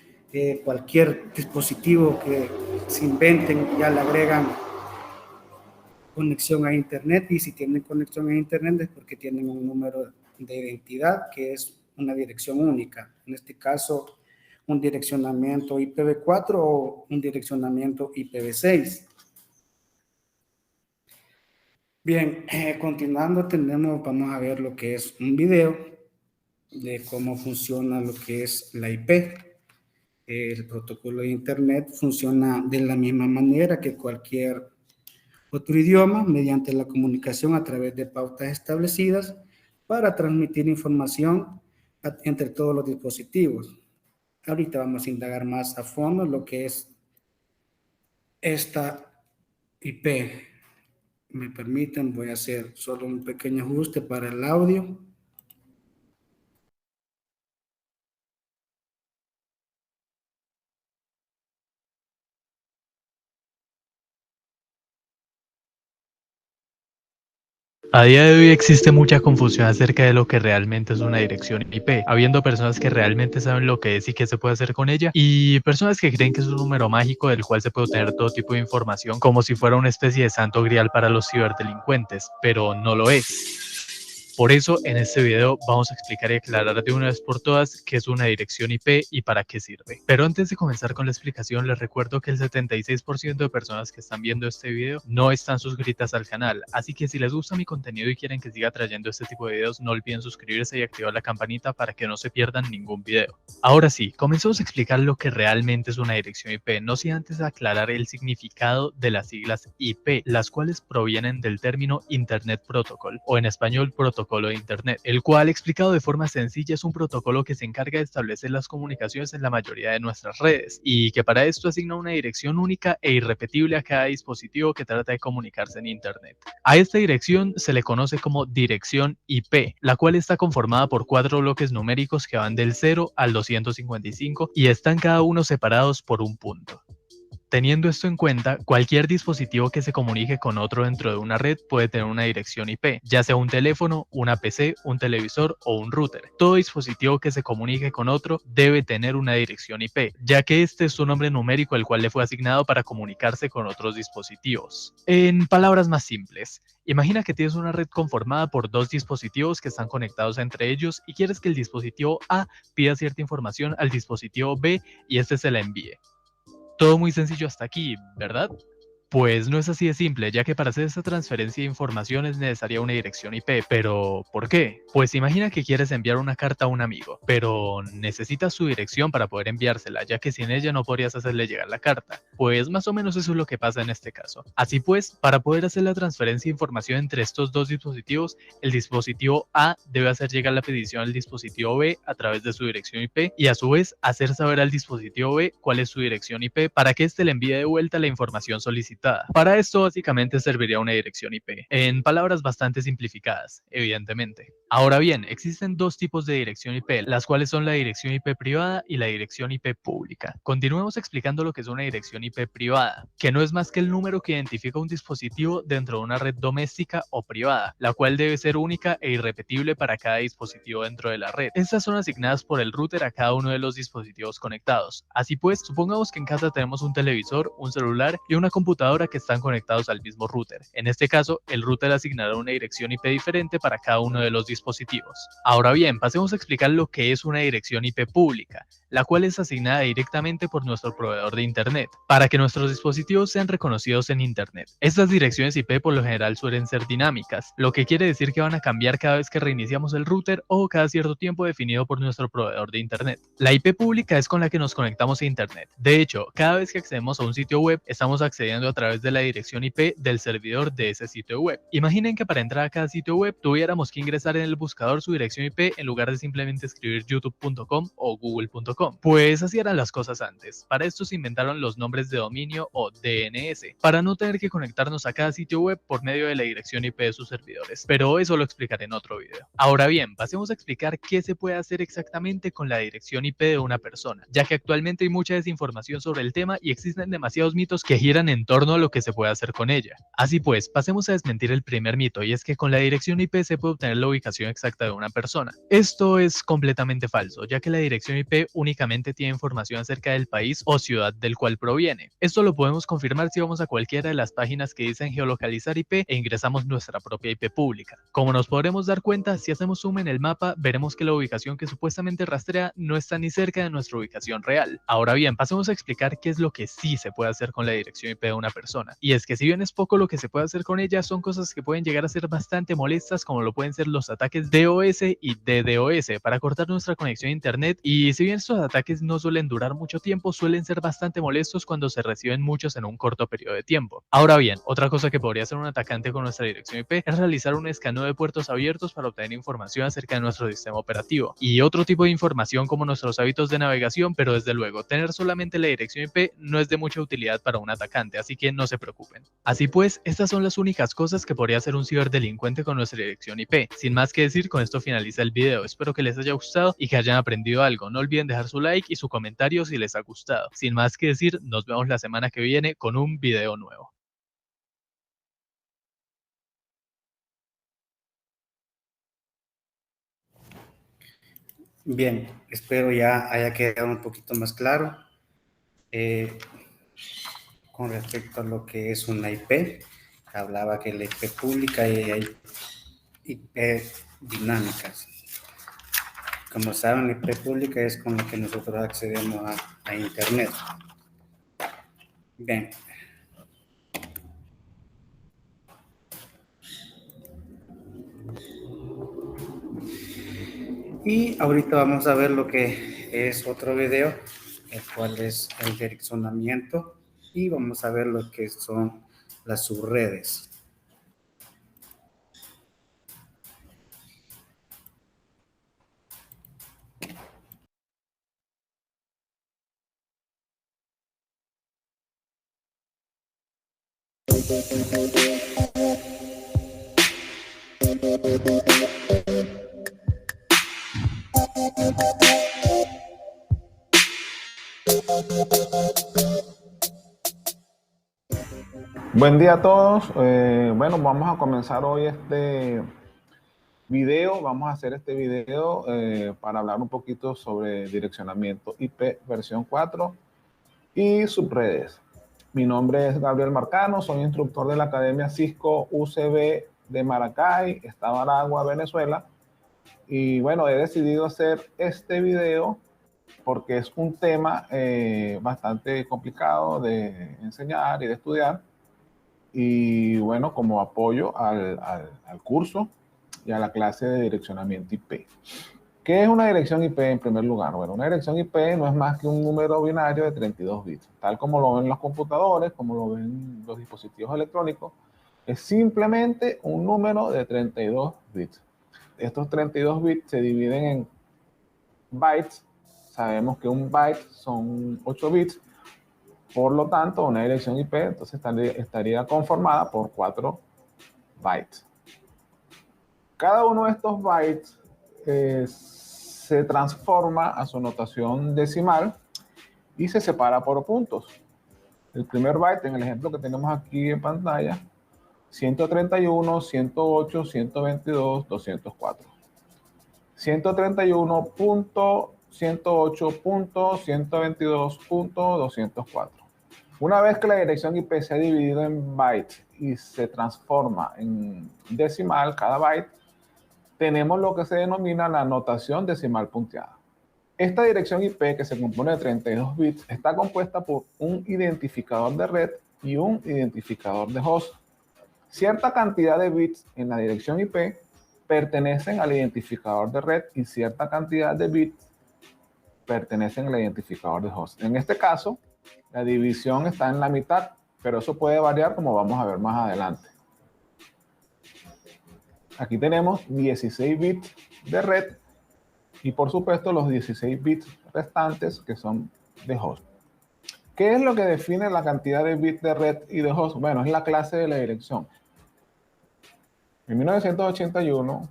[SPEAKER 1] cualquier dispositivo que se inventen ya le agregan conexión a internet, y si tienen conexión a internet es porque tienen un número de identidad que es una dirección única, en este caso un direccionamiento IPv4 o un direccionamiento IPv6. Bien, continuando, vamos a ver lo que es un video de cómo funciona lo que es la IP. El protocolo de Internet funciona de la misma manera que cualquier otro idioma, mediante la comunicación a través de pautas establecidas para transmitir información entre todos los dispositivos. Ahorita vamos a indagar más a fondo lo que es esta IP. Me permiten, voy a hacer solo un pequeño ajuste para el audio.
[SPEAKER 3] A día de hoy existe mucha confusión acerca de lo que realmente es una dirección IP, habiendo personas que realmente saben lo que es y qué se puede hacer con ella, y personas que creen que es un número mágico del cual se puede obtener todo tipo de información como si fuera una especie de santo grial para los ciberdelincuentes, pero no lo es. Por eso, en este video vamos a explicar y aclarar de una vez por todas qué es una dirección IP y para qué sirve. Pero antes de comenzar con la explicación, les recuerdo que el 76% de personas que están viendo este video no están suscritas al canal, así que si les gusta mi contenido y quieren que siga trayendo este tipo de videos, no olviden suscribirse y activar la campanita para que no se pierdan ningún video. Ahora sí, comencemos a explicar lo que realmente es una dirección IP, no sin antes aclarar el significado de las siglas IP, las cuales provienen del término Internet Protocol, o en español protocolo de Internet, el cual, explicado de forma sencilla, es un protocolo que se encarga de establecer las comunicaciones en la mayoría de nuestras redes, y que para esto asigna una dirección única e irrepetible a cada dispositivo que trata de comunicarse en Internet. A esta dirección se le conoce como dirección IP, la cual está conformada por 4 bloques numéricos que van del 0 al 255 y están cada uno separados por un punto. Teniendo esto en cuenta, cualquier dispositivo que se comunique con otro dentro de una red puede tener una dirección IP, ya sea un teléfono, una PC, un televisor o un router. Todo dispositivo que se comunique con otro debe tener una dirección IP, ya que este es su nombre numérico el cual le fue asignado para comunicarse con otros dispositivos. En palabras más simples, imagina que tienes una red conformada por 2 dispositivos que están conectados entre ellos y quieres que el dispositivo A pida cierta información al dispositivo B y este se la envíe. Todo muy sencillo hasta aquí, ¿verdad? Pues no es así de simple, ya que para hacer esta transferencia de información es necesaria una dirección IP. ¿Pero por qué? Pues imagina que quieres enviar una carta a un amigo, pero necesitas su dirección para poder enviársela, ya que sin ella no podrías hacerle llegar la carta. Pues más o menos eso es lo que pasa en este caso. Así pues, para poder hacer la transferencia de información entre estos dos dispositivos, el dispositivo A debe hacer llegar la petición al dispositivo B a través de su dirección IP y a su vez hacer saber al dispositivo B cuál es su dirección IP para que éste le envíe de vuelta la información solicitada. Para esto básicamente serviría una dirección IP, en palabras bastante simplificadas, evidentemente. Ahora bien, existen dos tipos de dirección IP, las cuales son la dirección IP privada y la dirección IP pública. Continuemos explicando lo que es una dirección IP privada, que no es más que el número que identifica un dispositivo dentro de una red doméstica o privada, la cual debe ser única e irrepetible para cada dispositivo dentro de la red. Estas son asignadas por el router a cada uno de los dispositivos conectados. Así pues, supongamos que en casa tenemos un televisor, un celular y una computadora que están conectados al mismo router. En este caso, el router asignará una dirección IP diferente para cada uno de los dispositivos. Ahora bien, pasemos a explicar lo que es una dirección IP pública, la cual es asignada directamente por nuestro proveedor de Internet, para que nuestros dispositivos sean reconocidos en Internet. Estas direcciones IP por lo general suelen ser dinámicas, lo que quiere decir que van a cambiar cada vez que reiniciamos el router o cada cierto tiempo definido por nuestro proveedor de Internet. La IP pública es con la que nos conectamos a Internet. De hecho, cada vez que accedemos a un sitio web, estamos accediendo a través de la dirección IP del servidor de ese sitio web. Imaginen que para entrar a cada sitio web tuviéramos que ingresar en el buscador su dirección IP en lugar de simplemente escribir youtube.com o google.com. Pues así eran las cosas antes. Para esto se inventaron los nombres de dominio o DNS, para no tener que conectarnos a cada sitio web por medio de la dirección IP de sus servidores. Pero eso lo explicaré en otro video. Ahora bien, pasemos a explicar qué se puede hacer exactamente con la dirección IP de una persona, ya que actualmente hay mucha desinformación sobre el tema y existen demasiados mitos que giran en torno a lo que se puede hacer con ella. Así pues, pasemos a desmentir el primer mito, y es que con la dirección IP se puede obtener la ubicación exacta de una persona. Esto es completamente falso, ya que la dirección IP únicamente tiene información acerca del país o ciudad del cual proviene. Esto lo podemos confirmar si vamos a cualquiera de las páginas que dicen geolocalizar IP e ingresamos nuestra propia IP pública. Como nos podremos dar cuenta, si hacemos zoom en el mapa, veremos que la ubicación que supuestamente rastrea no está ni cerca de nuestra ubicación real. Ahora bien, pasemos a explicar qué es lo que sí se puede hacer con la dirección IP de una persona. Y es que si bien es poco lo que se puede hacer con ella, son cosas que pueden llegar a ser bastante molestas, como lo pueden ser los ataques DOS y DDoS para cortar nuestra conexión a internet. Y si bien estos ataques no suelen durar mucho tiempo, suelen ser bastante molestos cuando se reciben muchos en un corto periodo de tiempo. Ahora bien, otra cosa que podría hacer un atacante con nuestra dirección IP es realizar un escaneo de puertos abiertos para obtener información acerca de nuestro sistema operativo y otro tipo de información como nuestros hábitos de navegación, pero desde luego, tener solamente la dirección IP no es de mucha utilidad para un atacante, así que no se preocupen. Así pues, estas son las únicas cosas que podría hacer un ciberdelincuente con nuestra dirección IP. Sin más que decir, con esto finaliza el video. Espero que les haya gustado y que hayan aprendido algo. No olviden dejar su like y su comentario si les ha gustado. Sin más que decir, nos vemos la semana que viene con un video nuevo.
[SPEAKER 1] Bien, espero ya haya quedado un poquito más claro con respecto a lo que es una IP. Hablaba que la IP pública y hay IP dinámicas. Como saben, la IP pública es con la que nosotros accedemos a Internet. Bien. Y ahorita vamos a ver lo que es otro video, el cual es el direccionamiento, y vamos a ver lo que son las subredes.
[SPEAKER 4] Buen día a todos. Bueno, vamos a comenzar hoy este video. Vamos a hacer este video para hablar un poquito sobre direccionamiento IP versión 4 y subredes. Mi nombre es Gabriel Marcano, soy instructor de la Academia Cisco UCB de Maracay, Estado Aragua, Venezuela. Y bueno, he decidido hacer este video porque es un tema bastante complicado de enseñar y de estudiar. Y bueno, como apoyo al curso y a la clase de direccionamiento IP. ¿Qué es una dirección IP en primer lugar? Bueno, una dirección IP no es más que un número binario de 32 bits, tal como lo ven los computadores, como lo ven los dispositivos electrónicos. Es simplemente un número de 32 bits. Estos 32 bits se dividen en bytes. Sabemos que un byte son 8 bits. Por lo tanto, una dirección IP entonces estaría conformada por 4 bytes. Cada uno de estos bytes se transforma a su notación decimal y se separa por puntos. El primer byte, en el ejemplo que tenemos aquí en pantalla, 131, 108, 122, 204. 131.108.122.204. Una vez que la dirección IP se ha dividido en bytes y se transforma en decimal cada byte, tenemos lo que se denomina la notación decimal punteada. Esta dirección IP, que se compone de 32 bits, está compuesta por un identificador de red y un identificador de host. Cierta cantidad de bits en la dirección IP pertenecen al identificador de red y cierta cantidad de bits pertenecen al identificador de host. En este caso, la división está en la mitad, pero eso puede variar como vamos a ver más adelante. Aquí tenemos 16 bits de red y por supuesto los 16 bits restantes que son de host. ¿Qué es lo que define la cantidad de bits de red y de host? Bueno, es la clase de la dirección. En 1981,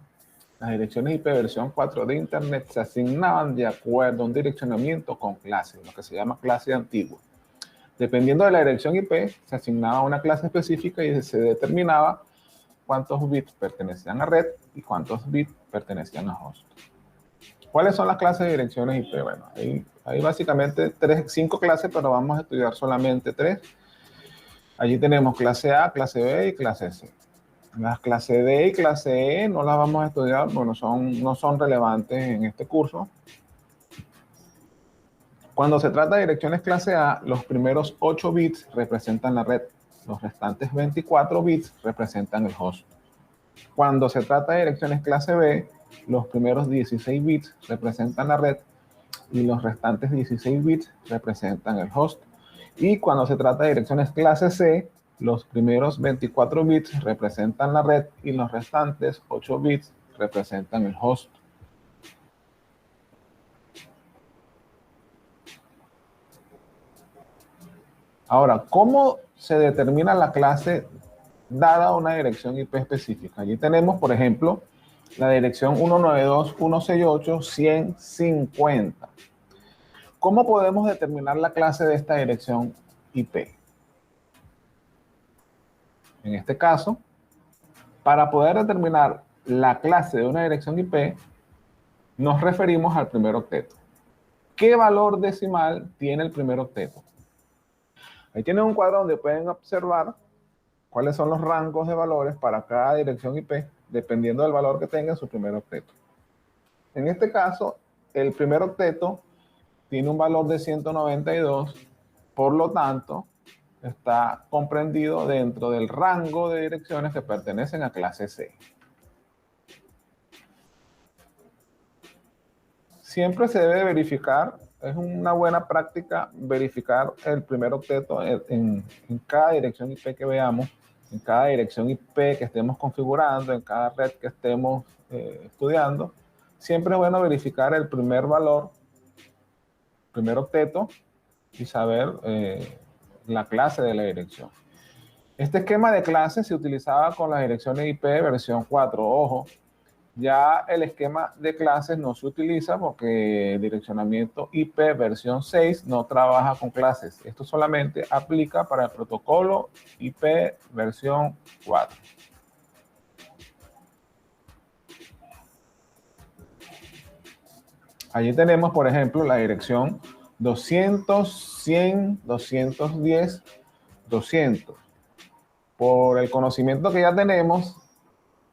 [SPEAKER 4] las direcciones IP versión 4 de Internet se asignaban de acuerdo a un direccionamiento con clases, lo que se llama clase antigua. Dependiendo de la dirección IP, se asignaba una clase específica y se determinaba cuántos bits pertenecían a red y cuántos bits pertenecían a host. ¿Cuáles son las clases de direcciones IP? Bueno, hay básicamente 5 clases, pero vamos a estudiar solamente 3. Allí tenemos clase A, clase B y clase C. Las clase D y clase E no las vamos a estudiar, bueno, no son relevantes en este curso. Cuando se trata de direcciones clase A, los primeros 8 bits representan la red. Los restantes 24 bits representan el host. Cuando se trata de direcciones clase B, los primeros 16 bits representan la red y los restantes 16 bits representan el host. Y cuando se trata de direcciones clase C, los primeros 24 bits representan la red y los restantes 8 bits representan el host. Ahora, ¿cómo se determina la clase dada una dirección IP específica? Allí tenemos, por ejemplo, la dirección 192.168.150. ¿Cómo podemos determinar la clase de esta dirección IP? En este caso, para poder determinar la clase de una dirección IP, nos referimos al primer octeto. ¿Qué valor decimal tiene el primer octeto? Ahí tienen un cuadro donde pueden observar cuáles son los rangos de valores para cada dirección IP, dependiendo del valor que tenga en su primer octeto. En este caso, el primer octeto tiene un valor de 192, por lo tanto, está comprendido dentro del rango de direcciones que pertenecen a clase C. Siempre se debe verificar, es una buena práctica verificar el primer octeto en cada dirección IP que veamos, en cada dirección IP que estemos configurando, en cada red que estemos estudiando. Siempre es bueno verificar el primer valor, primer octeto, y saber la clase de la dirección. Este esquema de clases se utilizaba con las direcciones IP versión 4. Ojo, ya el esquema de clases no se utiliza porque el direccionamiento IP versión 6 no trabaja con clases. Esto solamente aplica para el protocolo IP versión 4. Allí tenemos, por ejemplo, la dirección 200, 100, 210, 200. Por el conocimiento que ya tenemos,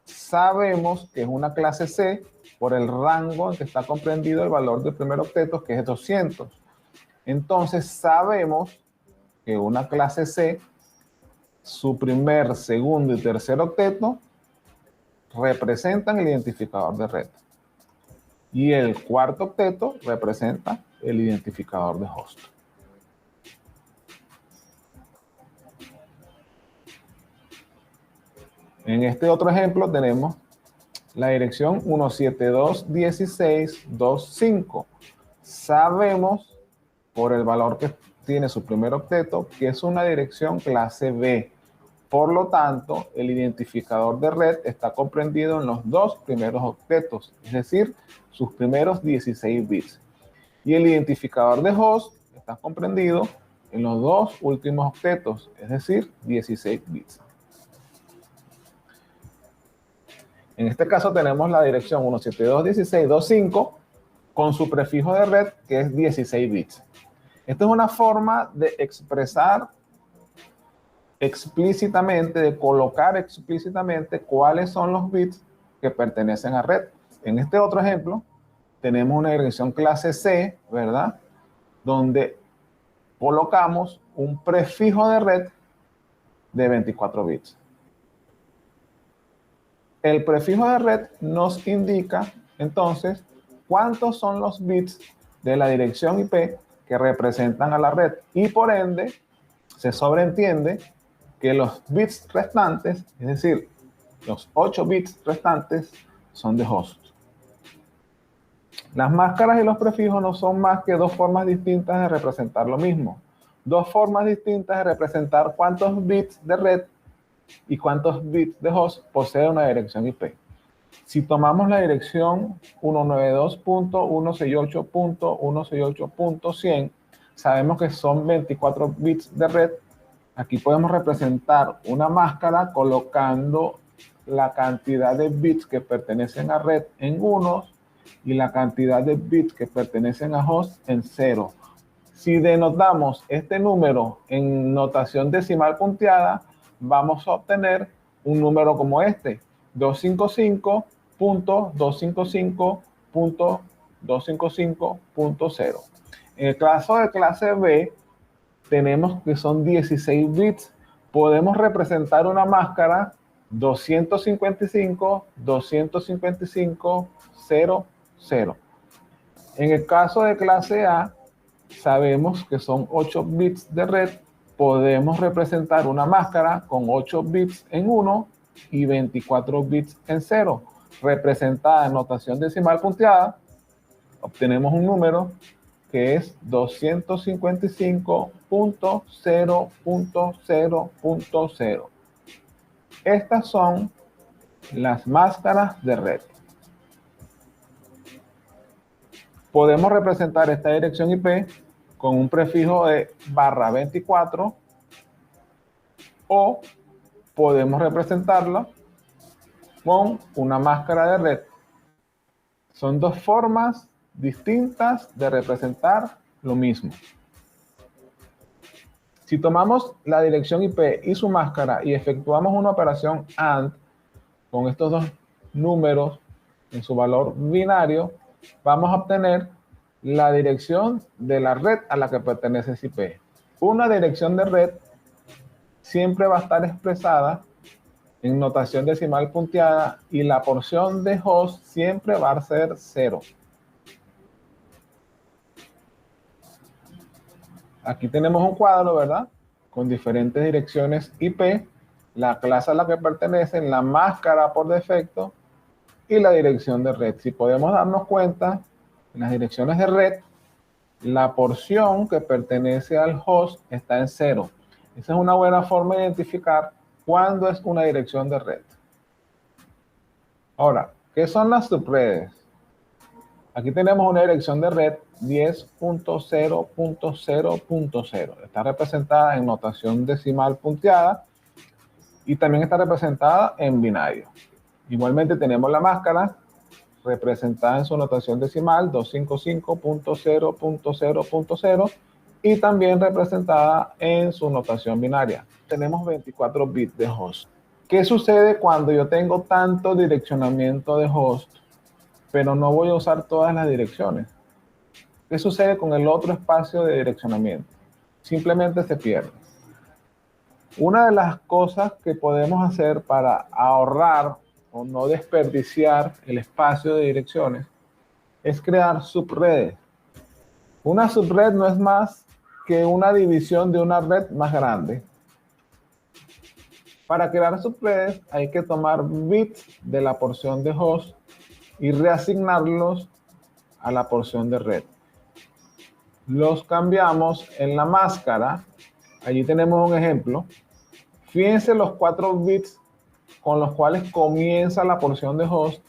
[SPEAKER 4] sabemos que es una clase C por el rango en que está comprendido el valor del primer octeto, que es 200. Entonces, sabemos que una clase C, su primer, segundo y tercer octeto representan el identificador de red. Y el cuarto octeto representa el identificador de host. En este otro ejemplo tenemos la dirección 172.16.2.5. Sabemos por el valor que tiene su primer octeto que es una dirección clase B. Por lo tanto, el identificador de red está comprendido en los dos primeros octetos, es decir, sus primeros 16 bits. Y el identificador de host está comprendido en los dos últimos octetos, es decir, 16 bits. En este caso tenemos la dirección 172.16.2.5 con su prefijo de red que es 16 bits. Esta es una forma de expresar explícitamente, de colocar explícitamente cuáles son los bits que pertenecen a red. En este otro ejemplo tenemos una dirección clase C, ¿verdad? Donde colocamos un prefijo de red de 24 bits. El prefijo de red nos indica, entonces, cuántos son los bits de la dirección IP que representan a la red. Y por ende, se sobreentiende que los bits restantes, es decir, los 8 bits restantes, son de host. Las máscaras y los prefijos no son más que dos formas distintas de representar lo mismo. Dos formas distintas de representar cuántos bits de red y cuántos bits de host posee una dirección IP. Si tomamos la dirección 192.168.168.100, sabemos que son 24 bits de red. Aquí podemos representar una máscara colocando la cantidad de bits que pertenecen a red en unos y la cantidad de bits que pertenecen a host en 0. Si denotamos este número en notación decimal punteada, vamos a obtener un número como este, 255.255.255.0. En el caso de clase B, tenemos que son 16 bits. Podemos representar una máscara 255.255.0.0. En el caso de clase A, sabemos que son 8 bits de red. Podemos representar una máscara con 8 bits en 1 y 24 bits en 0. Representada en notación decimal punteada, obtenemos un número que es 255.0.0.0. Estas son las máscaras de red. Podemos representar esta dirección IP con un prefijo de /24 o podemos representarla con una máscara de red. Son dos formas distintas de representar lo mismo. Si tomamos la dirección IP y su máscara y efectuamos una operación AND con estos dos números en su valor binario, vamos a obtener la dirección de la red a la que pertenece ese IP. Una dirección de red siempre va a estar expresada en notación decimal punteada y la porción de host siempre va a ser 0. Aquí tenemos un cuadro, ¿verdad? Con diferentes direcciones IP, la clase a la que pertenecen, la máscara por defecto y la dirección de red. Si podemos darnos cuenta, en las direcciones de red, la porción que pertenece al host está en 0. Esa es una buena forma de identificar cuándo es una dirección de red. Ahora, ¿qué son las subredes? Aquí tenemos una dirección de red 10.0.0.0. Está representada en notación decimal punteada y también está representada en binario. Igualmente tenemos la máscara representada en su notación decimal 255.0.0.0 y también representada en su notación binaria. Tenemos 24 bits de host. ¿Qué sucede cuando yo tengo tanto direccionamiento de host, pero no voy a usar todas las direcciones? ¿Qué sucede con el otro espacio de direccionamiento? Simplemente se pierde. Una de las cosas que podemos hacer para ahorrar o no desperdiciar el espacio de direcciones es crear subredes. Una subred no es más que una división de una red más grande. Para crear subredes hay que tomar bits de la porción de host y reasignarlos a la porción de red. Los cambiamos en la máscara. Allí tenemos un ejemplo. Fíjense los 4 bits con los cuales comienza la porción de host.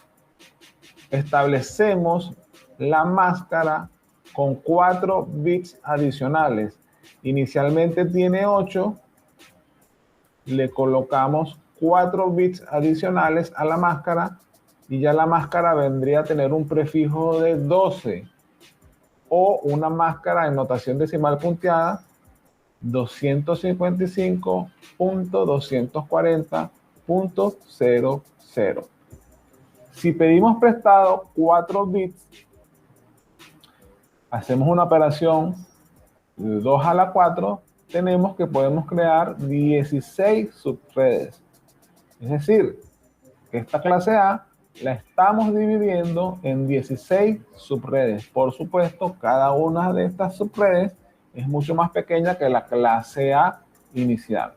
[SPEAKER 4] Establecemos la máscara con 4 bits adicionales. Inicialmente tiene 8. Le colocamos 4 bits adicionales a la máscara y ya la máscara vendría a tener un prefijo de 12 o una máscara en notación decimal punteada 255.240.00. Si pedimos prestado 4 bits, hacemos una operación de 2 a la 4, tenemos que podemos crear 16 subredes. Es decir, que esta clase A la estamos dividiendo en 16 subredes. Por supuesto, cada una de estas subredes es mucho más pequeña que la clase A inicial.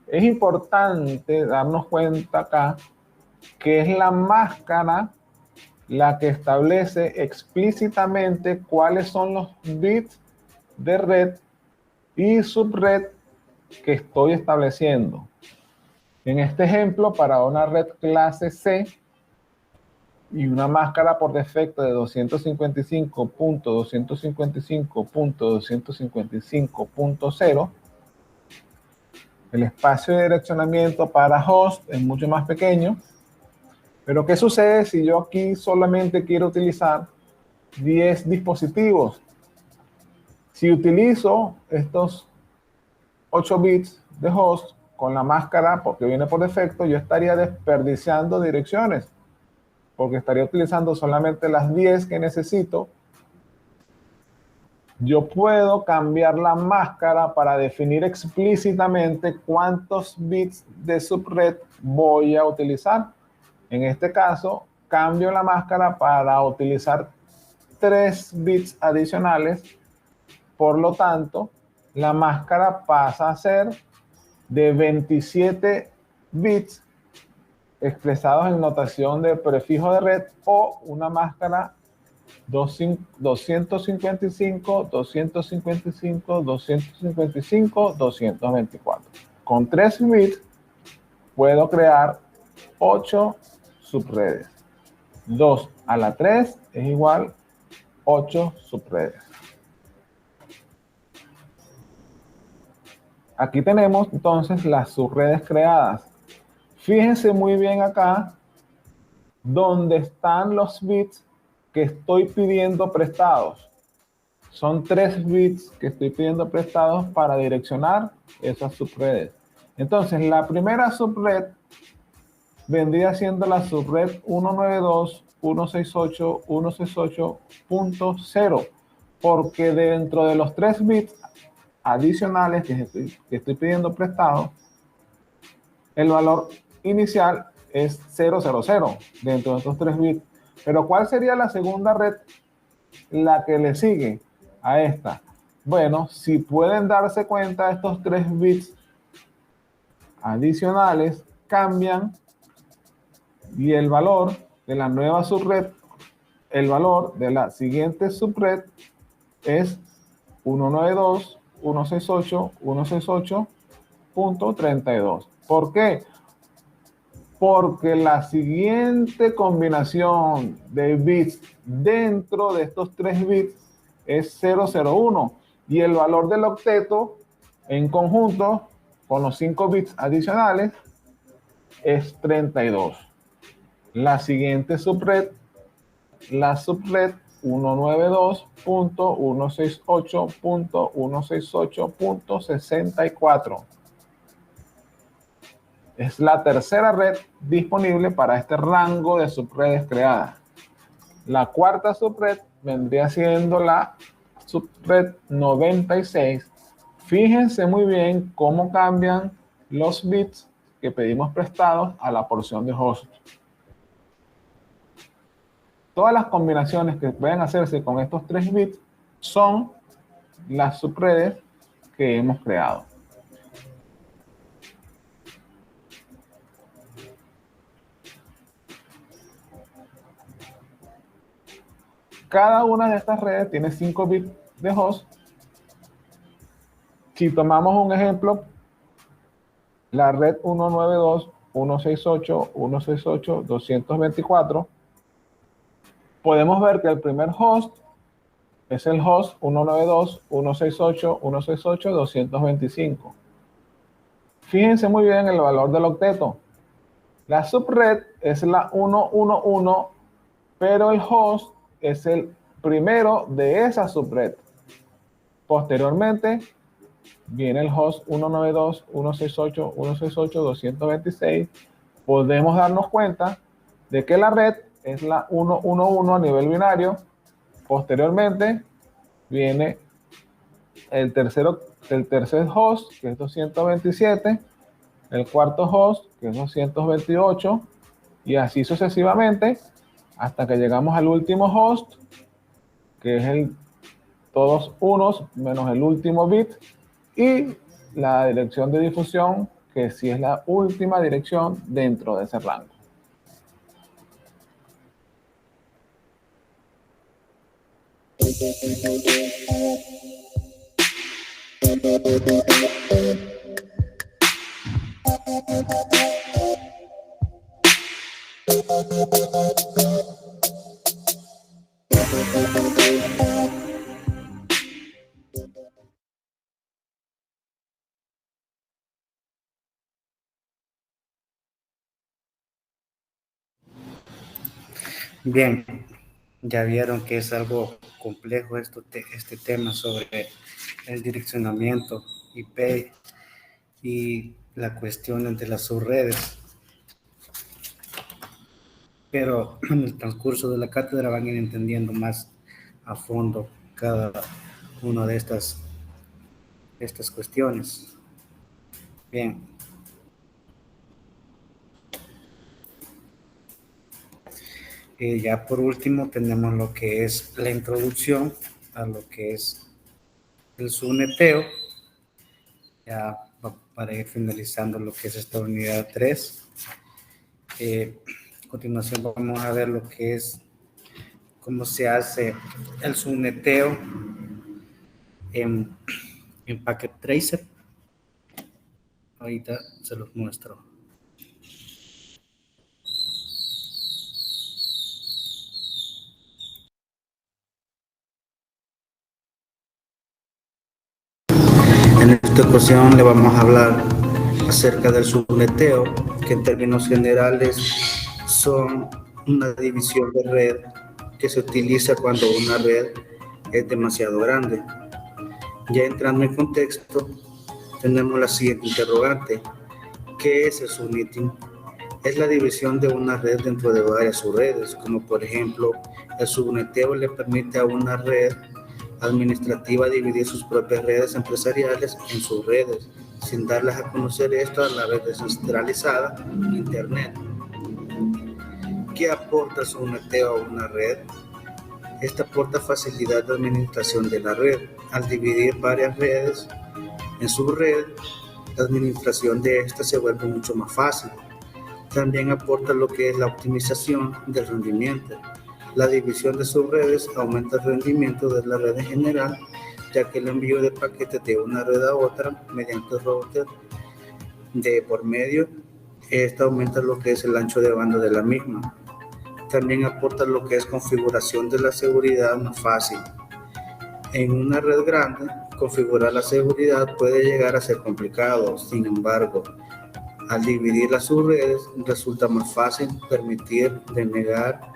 [SPEAKER 4] Es importante darnos cuenta acá que es la máscara la que establece explícitamente cuáles son los bits de red y subred que estoy estableciendo. En este ejemplo, para una red clase C y una máscara por defecto de 255.255.255.0, el espacio de direccionamiento para host es mucho más pequeño. Pero ¿qué sucede si yo aquí solamente quiero utilizar 10 dispositivos? Si utilizo estos 8 bits de host con la máscara, porque viene por defecto, yo estaría desperdiciando direcciones, porque estaría utilizando solamente las 10 que necesito. Yo puedo cambiar la máscara para definir explícitamente cuántos bits de subred voy a utilizar. En este caso, cambio la máscara para utilizar 3 bits adicionales. Por lo tanto, la máscara pasa a ser de 27 bits expresados en notación de prefijo de red o una máscara 255, 255, 255, 224. Con 3 bits puedo crear 8 subredes. 2 a la 3 es igual 8 subredes. Aquí tenemos entonces las subredes creadas. Fíjense muy bien acá donde están los bits que estoy pidiendo prestados. Son 3 bits que estoy pidiendo prestados para direccionar esas subredes. Entonces, la primera subred vendría siendo la subred 192.168.168.0, porque dentro de los 3 bits adicionales que estoy pidiendo prestado, el valor inicial es 000 dentro de estos 3 bits. Pero ¿cuál sería la segunda red, la que le sigue a esta? Bueno, si pueden darse cuenta, estos 3 bits adicionales cambian y el valor de la nueva subred, el valor de la siguiente subred es 192.168.168.32. ¿Por qué? Porque la siguiente combinación de bits dentro de estos 3 bits es 001 y el valor del octeto en conjunto con los 5 bits adicionales es 32. La siguiente subred, la subred 192.168.168.64. Es la tercera red disponible para este rango de subredes creadas. La cuarta subred vendría siendo la subred 96. Fíjense muy bien cómo cambian los bits que pedimos prestados a la porción de host. Todas las combinaciones que pueden hacerse con estos 3 bits son las subredes que hemos creado. Cada una de estas redes tiene 5 bits de host. Si tomamos un ejemplo, la red 192.168.168.224, podemos ver que el primer host es el host 192.168.168.225. Fíjense muy bien el valor del octeto. La subred es la 111, pero el host es el primero de esa subred. Posteriormente viene el host 192.168.168.226. Podemos darnos cuenta de que la red es la 111 a nivel binario. Posteriormente viene el tercer host, que es 227, el cuarto host, que es 228, y así sucesivamente, hasta que llegamos al último host, que es todos unos menos el último bit, y la dirección de difusión, que sí es la última dirección dentro de ese rango.
[SPEAKER 1] Bien, ya vieron que es algo complejo este tema sobre el direccionamiento IP y la cuestión entre las subredes. Pero en el transcurso de la cátedra van a ir entendiendo más a fondo cada una de estas cuestiones. Bien. Ya por último tenemos lo que es la introducción a lo que es el subneteo, ya para ir finalizando lo que es esta unidad 3. A continuación vamos a ver lo que es cómo se hace el subneteo en Packet Tracer. Ahorita se los muestro. En esta ocasión le vamos a hablar acerca del subneteo, que en términos generales son una división de red que se utiliza cuando una red es demasiado grande. Ya entrando en contexto, tenemos la siguiente interrogante: ¿qué es el subnetting? Es la división de una red dentro de varias subredes, como por ejemplo, el subneteo le permite a una red administrativa dividir sus propias redes empresariales en subredes, sin darles a conocer esto a la red descentralizada, Internet. ¿Qué aporta el subneteo a una red? Esta aporta facilidad de administración de la red. Al dividir varias redes en subred, la administración de esta se vuelve mucho más fácil. También aporta lo que es la optimización del rendimiento. La división de subredes aumenta el rendimiento de la red en general, ya que el envío de paquetes de una red a otra mediante el router de por medio, esta aumenta lo que es el ancho de banda de la misma. También aporta lo que es configuración de la seguridad más fácil. En una red grande, configurar la seguridad puede llegar a ser complicado. Sin embargo, al dividir las subredes, resulta más fácil permitir denegar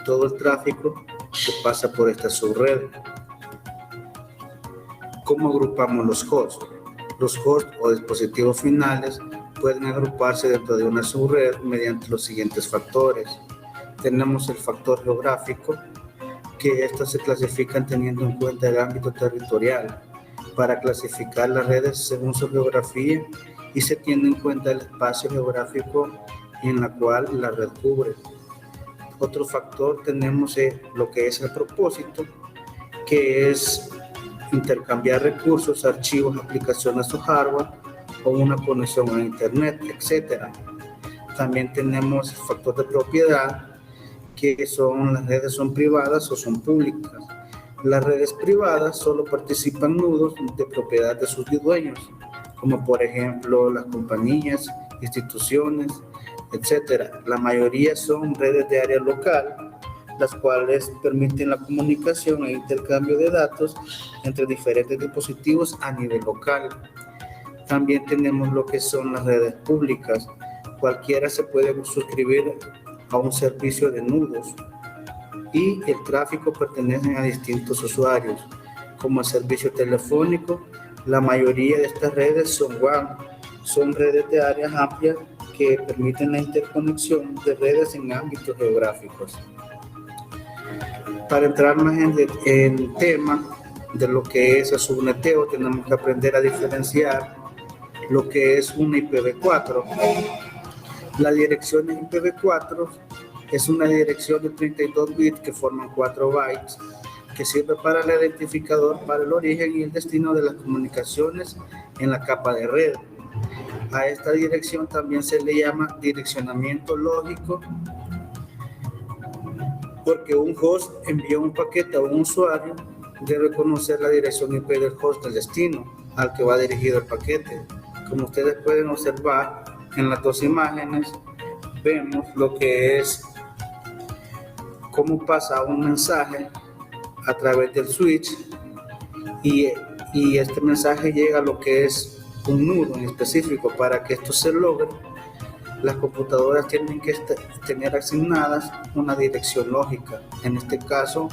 [SPEAKER 1] todo el tráfico que pasa por esta subred. ¿Cómo agrupamos los hosts? Los hosts o dispositivos finales pueden agruparse dentro de una subred mediante los siguientes factores. Tenemos el factor geográfico, que estos se clasifican teniendo en cuenta el ámbito territorial. Para clasificar las redes según su geografía, y se tiene en cuenta el espacio geográfico en la cual la red cubre. Otro factor tenemos lo que es el propósito, que es intercambiar recursos, archivos, aplicaciones o hardware o una conexión a internet, etc. También tenemos el factor de propiedad, que son las redes son privadas o son públicas. Las redes privadas solo participan nodos de propiedad de sus dueños, como por ejemplo las compañías, instituciones, etc. La mayoría son redes de área local, las cuales permiten la comunicación e intercambio de datos entre diferentes dispositivos a nivel local. También tenemos lo que son las redes públicas. Cualquiera se puede suscribir a un servicio de nodos y el tráfico pertenece a distintos usuarios, como el servicio telefónico. La mayoría de estas redes son WAN, son redes de áreas amplias que permiten la interconexión de redes en ámbitos geográficos. Para entrar más en el tema de lo que es el subneteo, tenemos que aprender a diferenciar lo que es una IPv4. La dirección IPv4 es una dirección de 32 bits que forman 4 bytes, que sirve para el identificador para el origen y el destino de las comunicaciones en la capa de red. A esta dirección también se le llama direccionamiento lógico, porque un host envía un paquete a un usuario, debe conocer la dirección IP del host del destino al que va dirigido el paquete. Como ustedes pueden observar en las dos imágenes, vemos lo que es cómo pasa un mensaje a través del switch y este mensaje llega a lo que es un nudo en específico. Para que esto se logre, las computadoras tienen que tener asignadas una dirección lógica, en este caso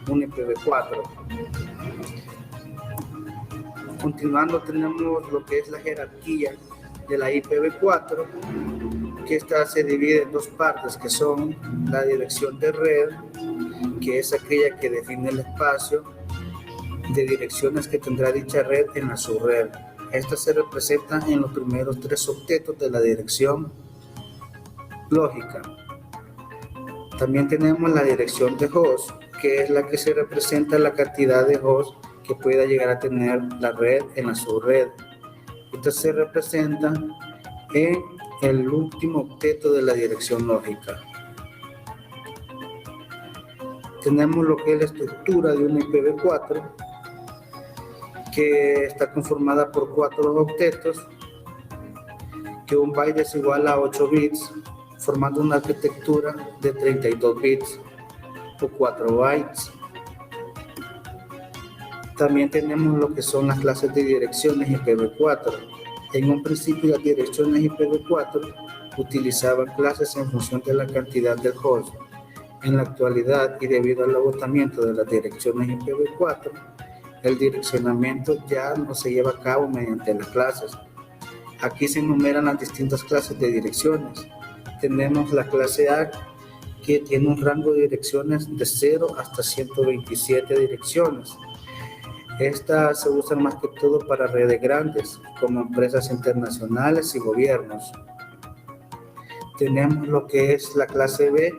[SPEAKER 1] un IPv4. Continuando, tenemos lo que es la jerarquía de la IPv4, que esta se divide en dos partes, que son la dirección de red, que es aquella que define el espacio de direcciones que tendrá dicha red en la subred. Esta se representa en los primeros 3 octetos de la dirección lógica. También tenemos la dirección de host, que es la que se representa la cantidad de hosts que pueda llegar a tener la red en la subred. Esta se representa en el último octeto de la dirección lógica. Tenemos lo que es la estructura de un IPv4, que está conformada por 4 octetos, que un byte es igual a 8 bits, formando una arquitectura de 32 bits o 4 bytes. También tenemos lo que son las clases de direcciones IPv4. En un principio, las direcciones IPv4 utilizaban clases en función de la cantidad del host. En la actualidad, y debido al agotamiento de las direcciones IPv4, el direccionamiento ya no se lleva a cabo mediante las clases. Aquí se enumeran las distintas clases de direcciones. Tenemos la clase A, que tiene un rango de direcciones de 0 hasta 127 direcciones. Estas se usan más que todo para redes grandes, como empresas internacionales y gobiernos. Tenemos lo que es la clase B,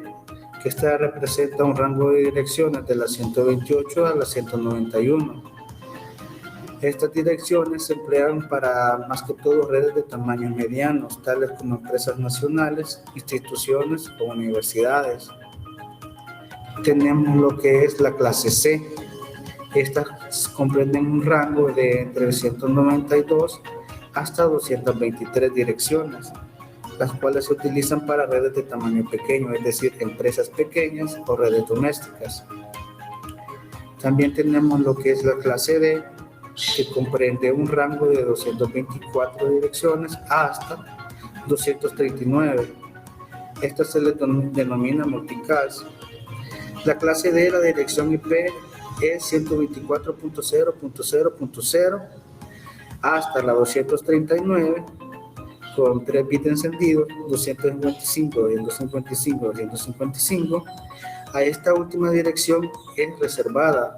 [SPEAKER 1] que esta representa un rango de direcciones de las 128 a las 191. Estas direcciones se emplean para más que todo redes de tamaños medianos, tales como empresas nacionales, instituciones o universidades. Tenemos lo que es la clase C. Estas comprenden un rango de entre 192 hasta 223 direcciones, las cuales se utilizan para redes de tamaño pequeño, es decir, empresas pequeñas o redes domésticas. También tenemos lo que es la clase D, que comprende un rango de 224 direcciones hasta 239. Esta se le denomina multicast. La clase D, la dirección IP es 124.0.0.0 hasta la 239, con 3 bits encendidos, 255, 255, 255. A esta última dirección es reservada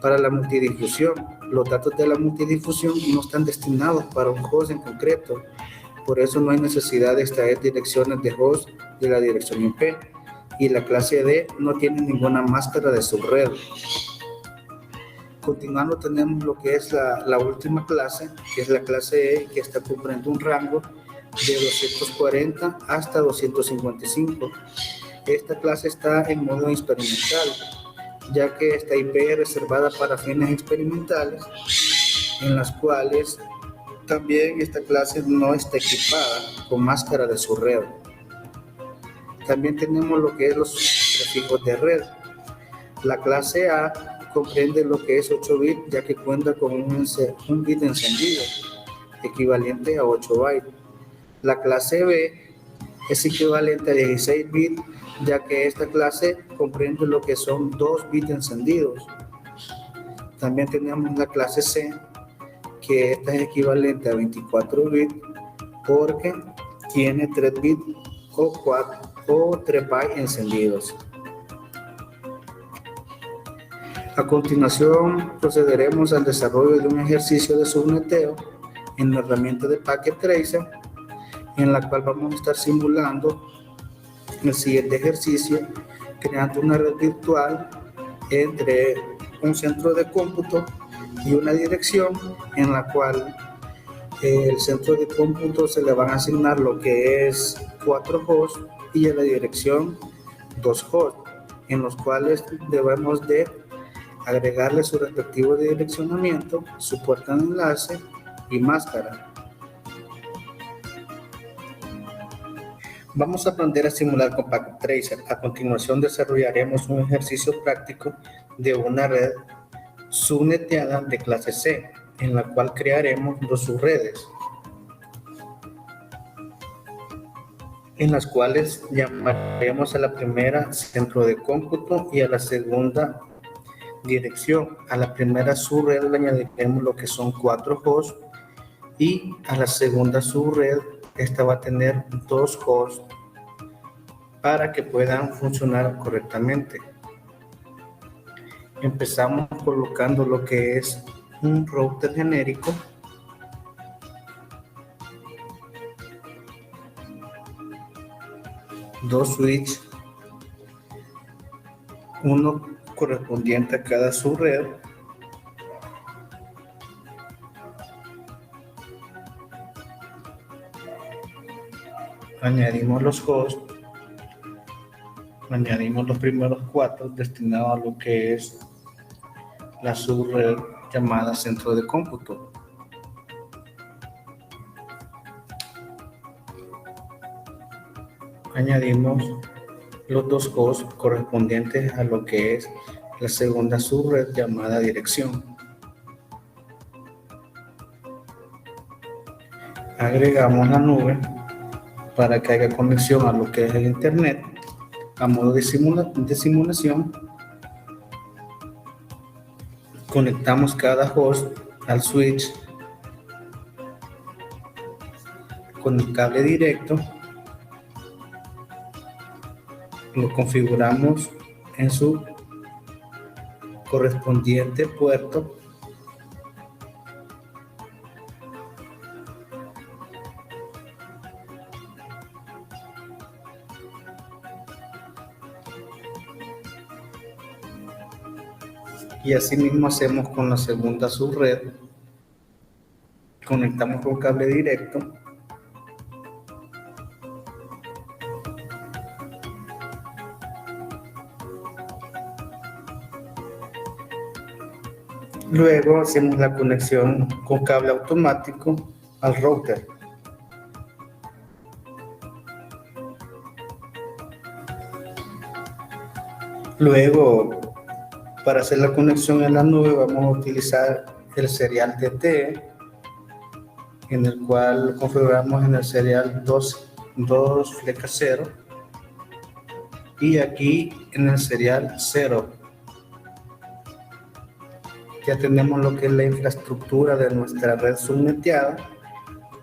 [SPEAKER 1] para la multidifusión. Los datos de la multidifusión no están destinados para un host en concreto, por eso no hay necesidad de extraer direcciones de host de la dirección IP y la clase D no tiene ninguna máscara de subred. Continuando tenemos lo que es la última clase, que es la clase E, que está cubriendo un rango de 240 hasta 255. Esta clase está en modo experimental, ya que esta IP es reservada para fines experimentales, en las cuales también esta clase no está equipada con máscara de su red. También tenemos lo que es los prefijos de red. La clase A comprende lo que es 8 bits, ya que cuenta con un bit encendido, equivalente a 8 bytes. La clase B es equivalente a 16 bits, ya que esta clase comprende lo que son 2 bits encendidos. También tenemos la clase C, que esta es equivalente a 24 bits, porque tiene 3 bits o 3 bytes encendidos. A continuación, procederemos al desarrollo de un ejercicio de subneteo en la herramienta de Packet Tracer, en la cual vamos a estar simulando el siguiente ejercicio, creando una red virtual entre un centro de cómputo y una dirección, en la cual el centro de cómputo se le van a asignar lo que es 4 hosts y a la dirección 2 hosts, en los cuales debemos de agregarle su respectivo direccionamiento, su puerta de enlace y máscara. Vamos a aprender a simular con Packet Tracer. A continuación desarrollaremos un ejercicio práctico de una red subneteada de clase C, en la cual crearemos 2 subredes, en las cuales llamaremos a la primera centro de cómputo y a la segunda dirección. A la primera subred le añadiremos lo que son 4 hosts y a la segunda subred esta va a tener 2 hosts para que puedan funcionar correctamente. Empezamos colocando lo que es un router genérico, dos switches, uno correspondiente a cada subred, añadimos los hosts, añadimos los primeros 4 destinados a lo que es la subred llamada centro de cómputo. Añadimos los 2 hosts correspondientes a lo que es la segunda subred llamada dirección. Agregamos la nube para que haga conexión a lo que es el internet a modo de simulación. Conectamos cada host al switch con el cable directo, lo configuramos en su correspondiente puerto y así mismo hacemos con la segunda subred. Conectamos con cable directo, luego hacemos la conexión con cable automático al router. Luego, para hacer la conexión en la nube vamos a utilizar el serial DT, en el cual configuramos en el serial 2/0 y aquí en el serial 0. Ya tenemos lo que es la infraestructura de nuestra red subneteada.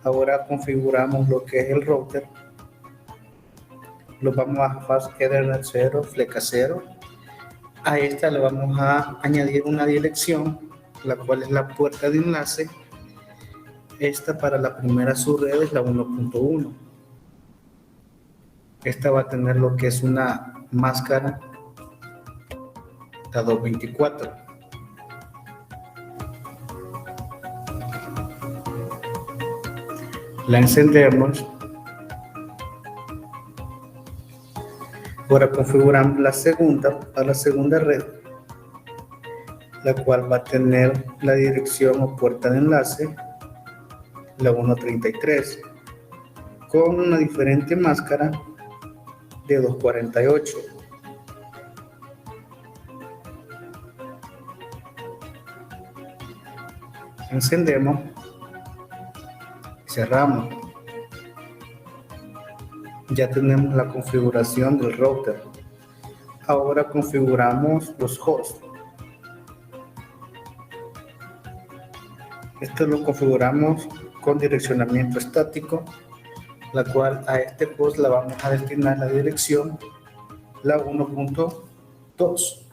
[SPEAKER 1] Ahora configuramos lo que es el router. Lo vamos a Fast Ethernet 0, fleca 0. A esta le vamos a añadir una dirección, la cual es la puerta de enlace. Esta para la primera subred es la 1.1. Esta va a tener lo que es una máscara de 224. La encendemos. Ahora configuramos la segunda red, la cual va a tener la dirección o puerta de enlace, la 133, con una diferente máscara de 248. Encendemos, cerramos. Ya tenemos la configuración del router. Ahora configuramos los hosts. Esto lo configuramos con direccionamiento estático, la cual a este host la vamos a destinar la dirección, la 1.2,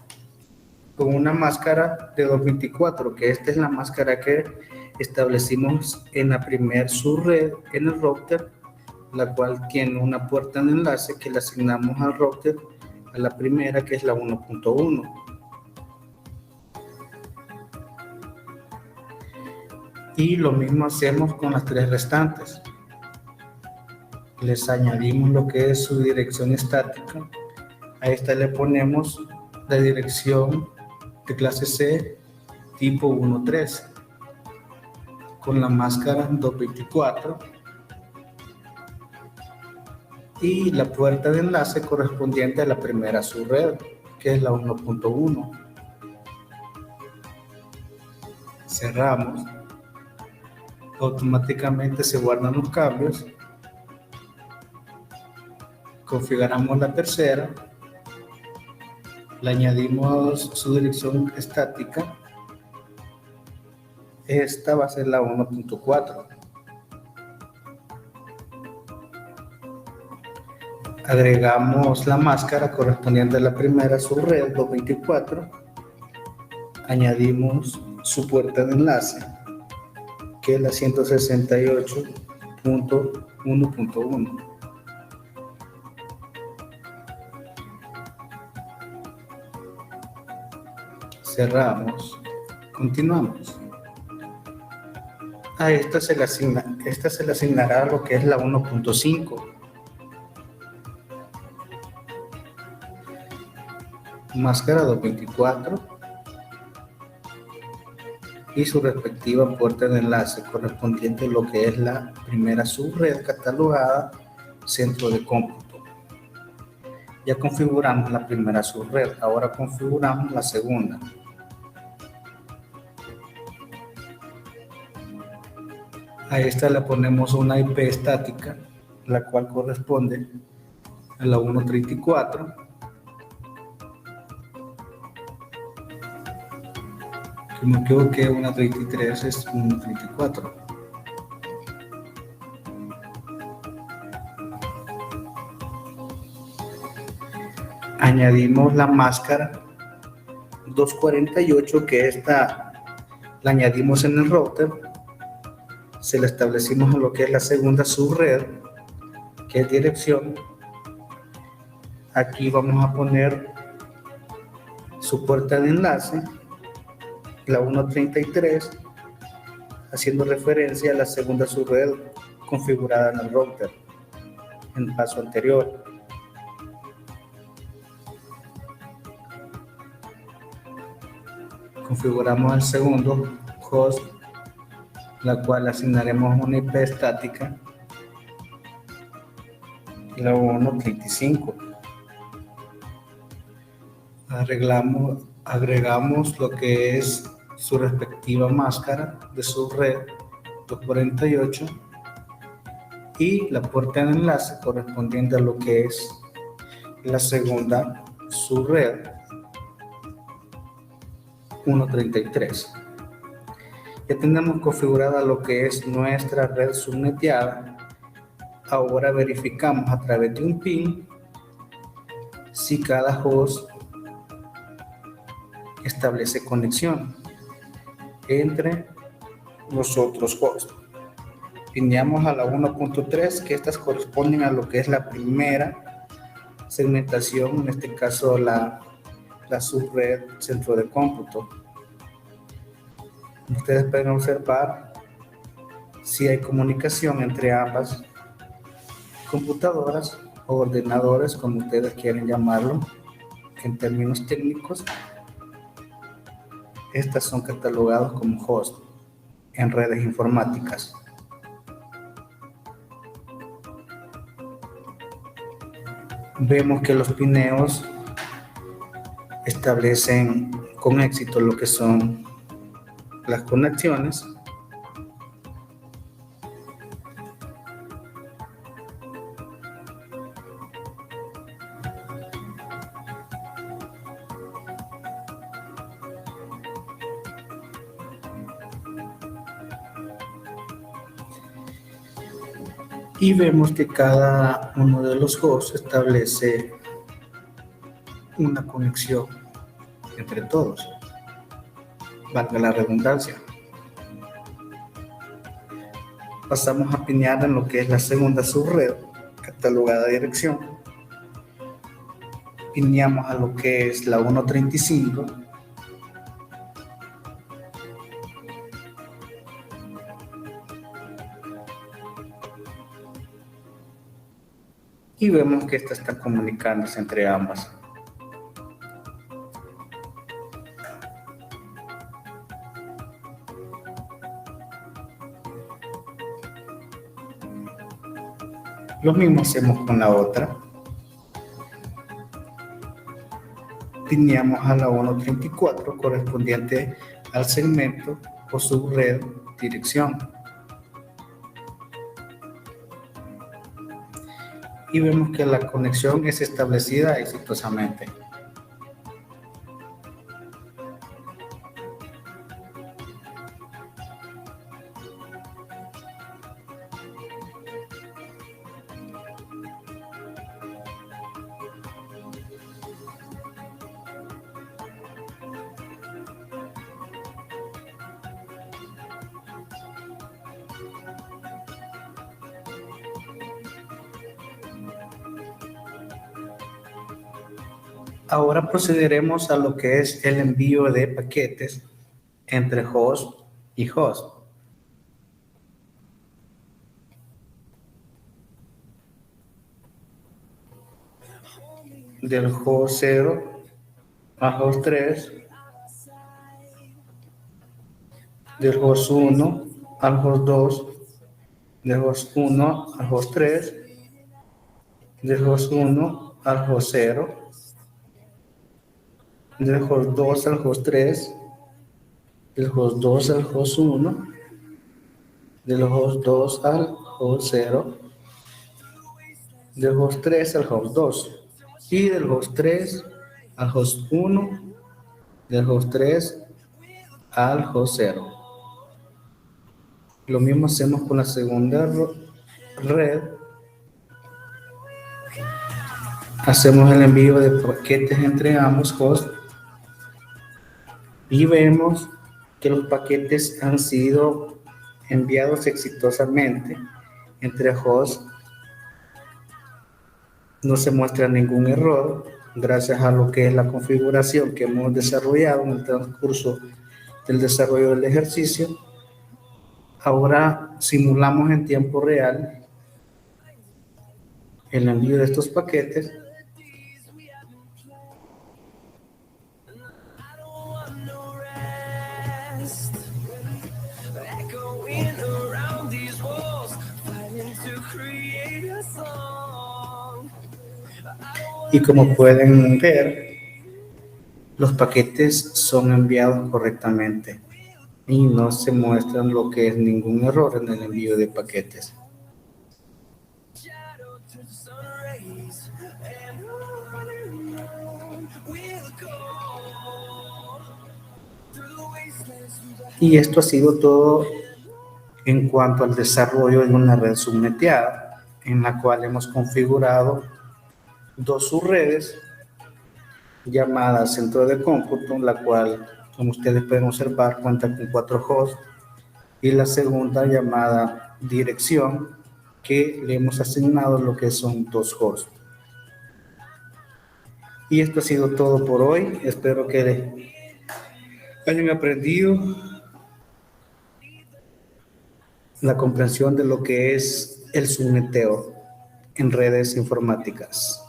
[SPEAKER 1] con una máscara de 224, que esta es la máscara que establecimos en la primer subred en el router, la cual tiene una puerta de enlace que le asignamos al router a la primera, que es la 1.1. Y lo mismo hacemos con las tres restantes. Les añadimos lo que es su dirección estática. A esta le ponemos la dirección de clase C tipo 1.3 con la máscara 224 y la puerta de enlace correspondiente a la primera subred, que es la 1.1. Cerramos. Automáticamente se guardan los cambios. Configuramos la tercera. Le añadimos su dirección estática. Esta va a ser la 1.4. Agregamos la máscara correspondiente a la primera subred 224. Añadimos su puerta de enlace, que es la 168.1.1. Cerramos. Continuamos. A esta se le asignará lo que es la 1.5. Máscara 224 y su respectiva puerta de enlace correspondiente a lo que es la primera subred catalogada centro de cómputo. Ya configuramos la primera subred, ahora configuramos la segunda. A esta le ponemos una IP estática, la cual corresponde a la 1.34. Que me equivoqué, 1.33 es 1.34. Añadimos la máscara 248, que esta la añadimos en el router. Se la establecimos en lo que es la segunda subred, que es dirección. Aquí vamos a poner su puerta de enlace, la 1.33, haciendo referencia a la segunda subred configurada en el router en el paso anterior. Configuramos el segundo host, la cual asignaremos una IP estática, la 1.35. Agregamos lo que es su respectiva máscara de subred 248 y la puerta de enlace correspondiente a lo que es la segunda subred 1.33. Ya tenemos configurada lo que es nuestra red subneteada. Ahora verificamos a través de un PIN si cada host establece conexión entre los otros hosts. Pineamos a la 1.3, que estas corresponden a lo que es la primera segmentación, en este caso la subred centro de cómputo. Ustedes pueden observar si hay comunicación entre ambas computadoras o ordenadores, como ustedes quieren llamarlo en términos técnicos. Estas son catalogadas como host en redes informáticas. Vemos que los pineos establecen con éxito lo que son las conexiones. Y vemos que cada uno de los hosts establece una conexión entre todos, valga la redundancia. Pasamos a pinear en lo que es la segunda subred, catalogada dirección. Pineamos a lo que es la 135. Y vemos que esta está comunicándose entre ambas. Lo mismo hacemos con la otra. Pineamos a la 134 correspondiente al segmento o subred dirección. Y vemos que la conexión es establecida exitosamente. Ahora procederemos a lo que es el envío de paquetes entre host y host. Del host 0 a host 3, del host 1 al host 2, del host 1 al host 3, del host 1 al host 0, del host 2 al host 3, del host 2 al host 1, del host 2 al host 0, del host 3 al host 2 y del host 3 al host 1, del host 3 al host 0. Lo mismo hacemos con la segunda red. Hacemos el envío de paquetes entre ambos hosts y vemos que los paquetes han sido enviados exitosamente entre hosts. No se muestra ningún error gracias a lo que es la configuración que hemos desarrollado en el transcurso del desarrollo del ejercicio. Ahora simulamos en tiempo real el envío de estos paquetes. Y como pueden ver, los paquetes son enviados correctamente y no se muestran lo que es ningún error en el envío de paquetes. Y esto ha sido todo en cuanto al desarrollo de una red subneteada, en la cual hemos configurado dos subredes llamadas centro de cómputo, la cual, como ustedes pueden observar, cuenta con 4 hosts, y la segunda llamada dirección, que le hemos asignado lo que son 2 hosts. Y esto ha sido todo por hoy. Espero que hayan aprendido la comprensión de lo que es el subneteo en redes informáticas.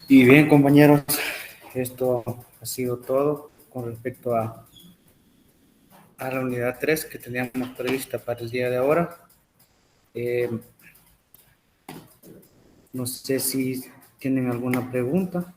[SPEAKER 1] Y bien, compañeros, esto ha sido todo con respecto a la unidad 3 que teníamos prevista para el día de ahora. No sé si tienen alguna pregunta.